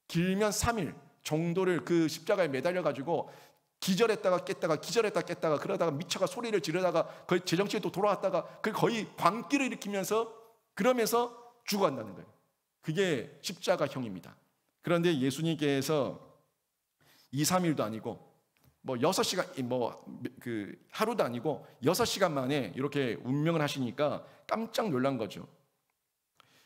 길면 3일 정도를 그 십자가에 매달려 가지고 기절했다가 깼다가 그러다가 미쳐가 소리를 지르다가 거의 제정신에 또 돌아왔다가 그 거의 광기를 일으키면서 그러면서 죽어간다는 거예요. 그게 십자가형입니다. 그런데 예수님께서 2, 3일도 아니고 6시간 하루도 아니고 6시간 만에 이렇게 운명을 하시니까 깜짝 놀란 거죠.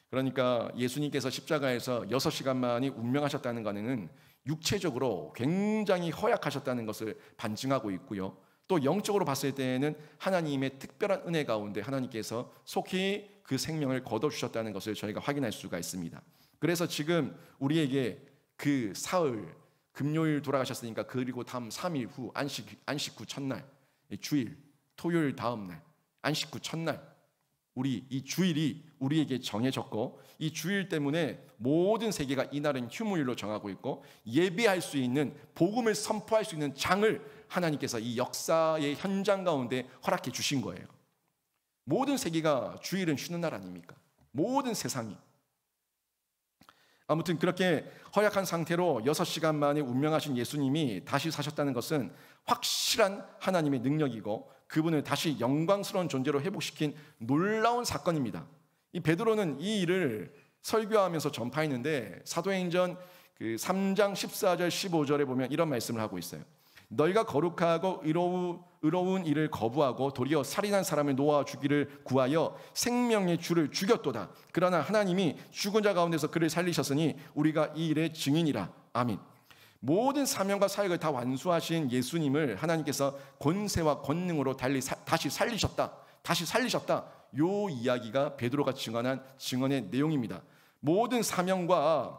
그러니까 예수님께서 십자가에서 6시간 만에 운명하셨다는 것은 육체적으로 굉장히 허약하셨다는 것을 반증하고 있고요. 또 영적으로 봤을 때에는 하나님의 특별한 은혜 가운데 하나님께서 속히 그 생명을 거둬주셨다는 것을 저희가 확인할 수가 있습니다. 그래서 지금 우리에게 그 사흘, 금요일 돌아가셨으니까 그리고 다음 3일 후 안식 후 첫날, 주일, 토요일 다음 날, 안식 후 첫날, 우리 이 주일이 우리에게 정해졌고, 이 주일 때문에 모든 세계가 이날은 휴무일로 정하고 있고, 예배할 수 있는, 복음을 선포할 수 있는 장을 하나님께서 이 역사의 현장 가운데 허락해 주신 거예요. 모든 세계가 주일은 쉬는 날 아닙니까? 모든 세상이. 아무튼 그렇게 허약한 상태로 6시간 만에 운명하신 예수님이 다시 사셨다는 것은 확실한 하나님의 능력이고, 그분을 다시 영광스러운 존재로 회복시킨 놀라운 사건입니다. 이 베드로는 이 일을 설교하면서 전파했는데, 사도행전 3장 14절 15절에 보면 이런 말씀을 하고 있어요. 너희가 거룩하고 의로운 일을 거부하고 도리어 살인한 사람을 놓아 주기를 구하여 생명의 주를 죽였도다. 그러나 하나님이 죽은 자 가운데서 그를 살리셨으니 우리가 이 일의 증인이라. 아멘. 모든 사명과 사역을 다 완수하신 예수님을 하나님께서 권세와 권능으로 다시 살리셨다. 요 이야기가 베드로가 증언한 증언의 내용입니다. 모든 사명과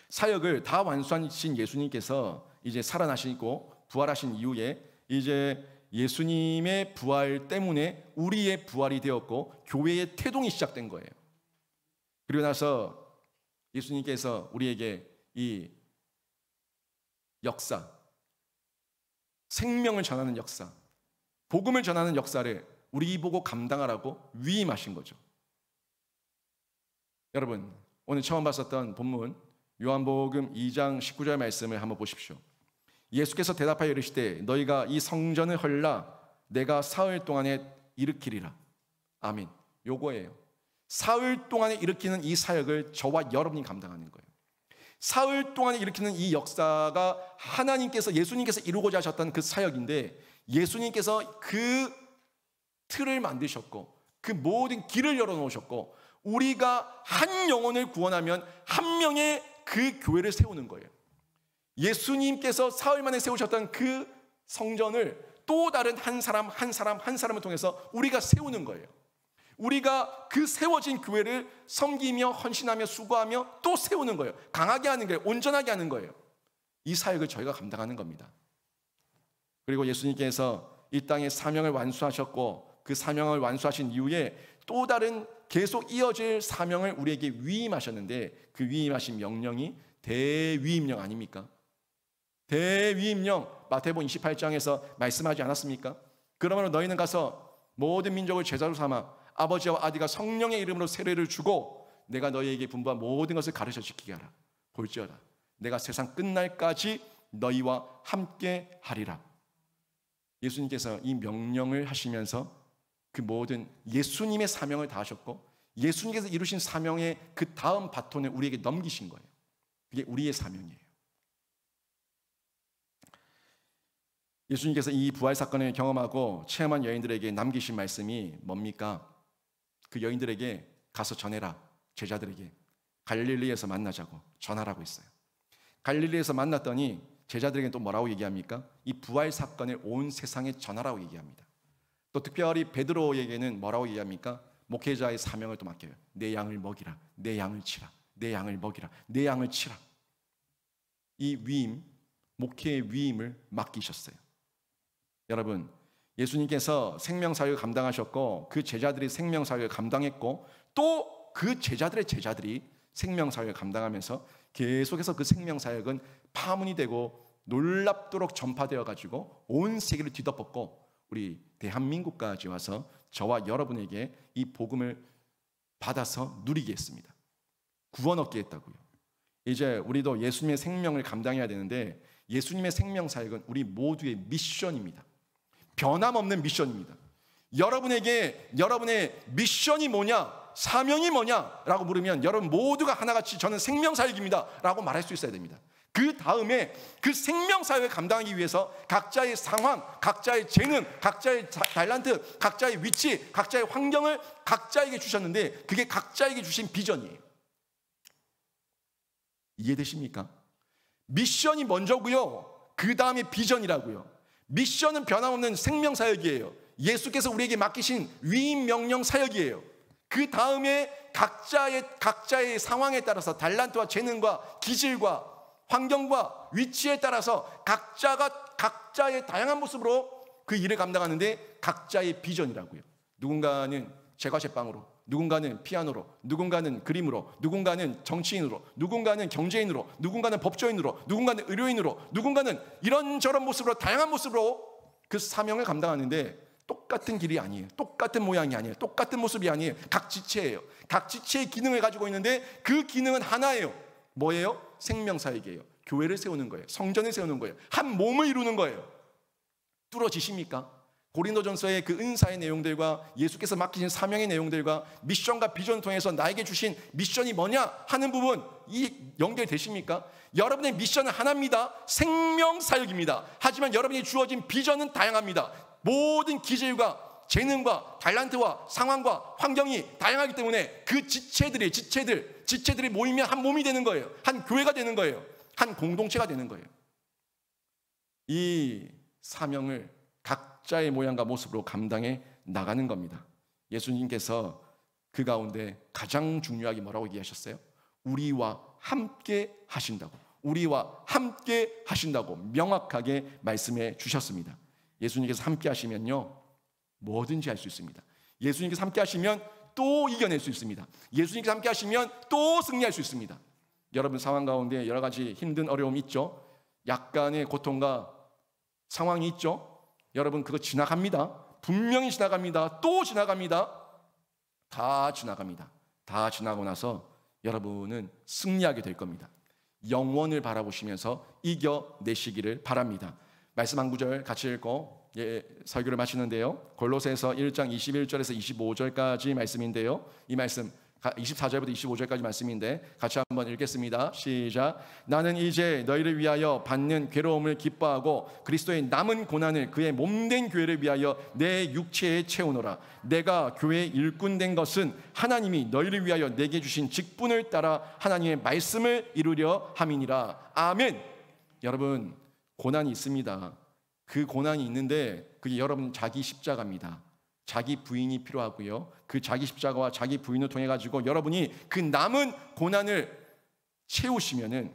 사역을 다 완수하신 예수님께서 이제 살아나시고 부활하신 이후에 이제 예수님의 부활 때문에 우리의 부활이 되었고 교회의 태동이 시작된 거예요. 그리고 나서 예수님께서 우리에게 이 역사, 생명을 전하는 역사, 복음을 전하는 역사를 우리 보고 감당하라고 위임하신 거죠. 여러분, 오늘 처음 봤었던 본문 요한복음 2장 19절 말씀을 한번 보십시오. 예수께서 대답하여 이르시되 너희가 이 성전을 헐라 내가 사흘 동안에 일으키리라. 아멘. 요거예요. 사흘 동안에 일으키는 이 사역을 저와 여러분이 감당하는 거예요. 사흘 동안에 일으키는 이 역사가 하나님께서, 예수님께서 이루고자 하셨던 그 사역인데, 예수님께서 그 틀을 만드셨고 그 모든 길을 열어놓으셨고, 우리가 한 영혼을 구원하면 한 명의 그 교회를 세우는 거예요. 예수님께서 사흘 만에 세우셨던 그 성전을 또 다른 한 사람을 통해서 우리가 세우는 거예요. 우리가 그 세워진 교회를 섬기며 헌신하며 수고하며 또 세우는 거예요. 강하게 하는 거예요. 온전하게 하는 거예요. 이 사역을 저희가 감당하는 겁니다. 그리고 예수님께서 이 땅에 사명을 완수하셨고, 그 사명을 완수하신 이후에 또 다른 계속 이어질 사명을 우리에게 위임하셨는데, 그 위임하신 명령이 대위임령 아닙니까? 대위임령, 마태복음 28장에서 말씀하지 않았습니까? 그러므로 너희는 가서 모든 민족을 제자로 삼아 아버지와 아들과 성령의 이름으로 세례를 주고 내가 너희에게 분부한 모든 것을 가르쳐 지키게 하라. 볼지어다 내가 세상 끝날까지 너희와 함께 하리라. 예수님께서 이 명령을 하시면서 그 모든 예수님의 사명을 다 하셨고, 예수님께서 이루신 사명의 그 다음 바톤을 우리에게 넘기신 거예요. 그게 우리의 사명이에요. 예수님께서 이 부활 사건을 경험하고 체험한 여인들에게 남기신 말씀이 뭡니까? 그 여인들에게 가서 전해라. 제자들에게 갈릴리에서 만나자고 전하라고 했어요. 갈릴리에서 만났더니 제자들에게 또 뭐라고 얘기합니까? 이 부활 사건을 온 세상에 전하라고 얘기합니다. 또 특별히 베드로에게는 뭐라고 얘기합니까? 목회자의 사명을 또 맡겨요. 내 양을 먹이라. 내 양을 치라. 내 양을 먹이라. 내 양을 치라. 이 위임, 목회의 위임을 맡기셨어요. 여러분, 예수님께서 생명사역을 감당하셨고 그 제자들이 생명사역을 감당했고 또 그 제자들의 제자들이 생명사역을 감당하면서 계속해서 그 생명사역은 파문이 되고 놀랍도록 전파되어 가지고 온 세계를 뒤덮었고 우리 대한민국까지 와서 저와 여러분에게 이 복음을 받아서 누리게 했습니다. 구원 얻게 했다고요. 이제 우리도 예수님의 생명을 감당해야 되는데 예수님의 생명사역은 우리 모두의 미션입니다. 변함없는 미션입니다. 여러분에게 여러분의 미션이 뭐냐, 사명이 뭐냐라고 물으면 여러분 모두가 하나같이 저는 생명사역입니다 라고 말할 수 있어야 됩니다. 그 다음에 그 생명사역을 감당하기 위해서 각자의 상황, 각자의 재능, 각자의 달란트, 각자의 위치, 각자의 환경을 각자에게 주셨는데 그게 각자에게 주신 비전이에요. 이해되십니까? 미션이 먼저고요, 그 다음에 비전이라고요. 미션은 변함없는 생명사역이에요. 예수께서 우리에게 맡기신 위임 명령 사역이에요. 그 다음에 각자의 상황에 따라서 달란트와 재능과 기질과 환경과 위치에 따라서 각자가 각자의 다양한 모습으로 그 일을 감당하는데 각자의 비전이라고요. 누군가는 제과제빵으로, 누군가는 피아노로, 누군가는 그림으로, 누군가는 정치인으로, 누군가는 경제인으로, 누군가는 법조인으로, 누군가는 의료인으로, 누군가는 이런저런 모습으로 다양한 모습으로 그 사명을 감당하는데 똑같은 길이 아니에요. 똑같은 모양이 아니에요. 똑같은 모습이 아니에요. 각 지체예요. 각 지체의 기능을 가지고 있는데 그 기능은 하나예요. 뭐예요? 생명사역이에요. 교회를 세우는 거예요. 성전을 세우는 거예요. 한 몸을 이루는 거예요. 뚫어지십니까? 고린도전서의 그 은사의 내용들과 예수께서 맡기신 사명의 내용들과 미션과 비전을 통해서 나에게 주신 미션이 뭐냐 하는 부분 이 연결되십니까? 여러분의 미션은 하나입니다. 생명사역입니다. 하지만 여러분이 주어진 비전은 다양합니다. 모든 기질과 재능과 달란트와 상황과 환경이 다양하기 때문에 그 지체들이 모이면 한 몸이 되는 거예요. 한 교회가 되는 거예요. 한 공동체가 되는 거예요. 이 사명을 각자의 모양과 모습으로 감당해 나가는 겁니다. 예수님께서 그 가운데 가장 중요하게 뭐라고 얘기하셨어요? 우리와 함께 하신다고. 우리와 함께 하신다고 명확하게 말씀해 주셨습니다. 예수님께서 함께 하시면요 뭐든지 할 수 있습니다. 예수님께서 함께 하시면 또 이겨낼 수 있습니다. 예수님께서 함께 하시면 또 승리할 수 있습니다. 여러분 상황 가운데 여러 가지 힘든 어려움이 있죠. 약간의 고통과 상황이 있죠. 여러분 그거 지나갑니다. 분명히 지나갑니다. 또 지나갑니다. 다 지나갑니다. 다 지나고 나서 여러분은 승리하게 될 겁니다. 영원을 바라보시면서 이겨내시기를 바랍니다. 말씀 한 구절 같이 읽고 설교를 마치는데요. 골로새서 1장 21절에서 25절까지 말씀인데요. 이 말씀 24절부터 25절까지 말씀인데 같이 한번 읽겠습니다. 시작. 나는 이제 너희를 위하여 받는 괴로움을 기뻐하고 그리스도의 남은 고난을 그의 몸된 교회를 위하여 내 육체에 채우노라. 내가 교회의 일꾼 된 것은 하나님이 너희를 위하여 내게 주신 직분을 따라 하나님의 말씀을 이루려 함이니라. 아멘. 여러분 고난이 있습니다. 그 고난이 있는데 그게 여러분 자기 십자가입니다. 자기 부인이 필요하고요. 그 자기 십자가와 자기 부인을 통해 가지고 여러분이 그 남은 고난을 채우시면은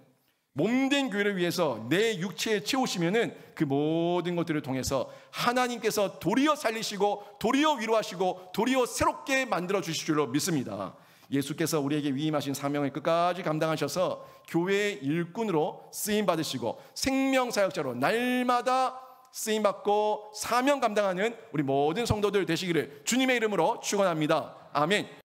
몸된 교회를 위해서 내 육체에 채우시면은 그 모든 것들을 통해서 하나님께서 도리어 살리시고 도리어 위로하시고 도리어 새롭게 만들어 주실 줄로 믿습니다. 예수께서 우리에게 위임하신 사명을 끝까지 감당하셔서 교회의 일꾼으로 쓰임 받으시고 생명사역자로 날마다 쓰임받고 사명 감당하는 우리 모든 성도들 되시기를 주님의 이름으로 축원합니다. 아멘.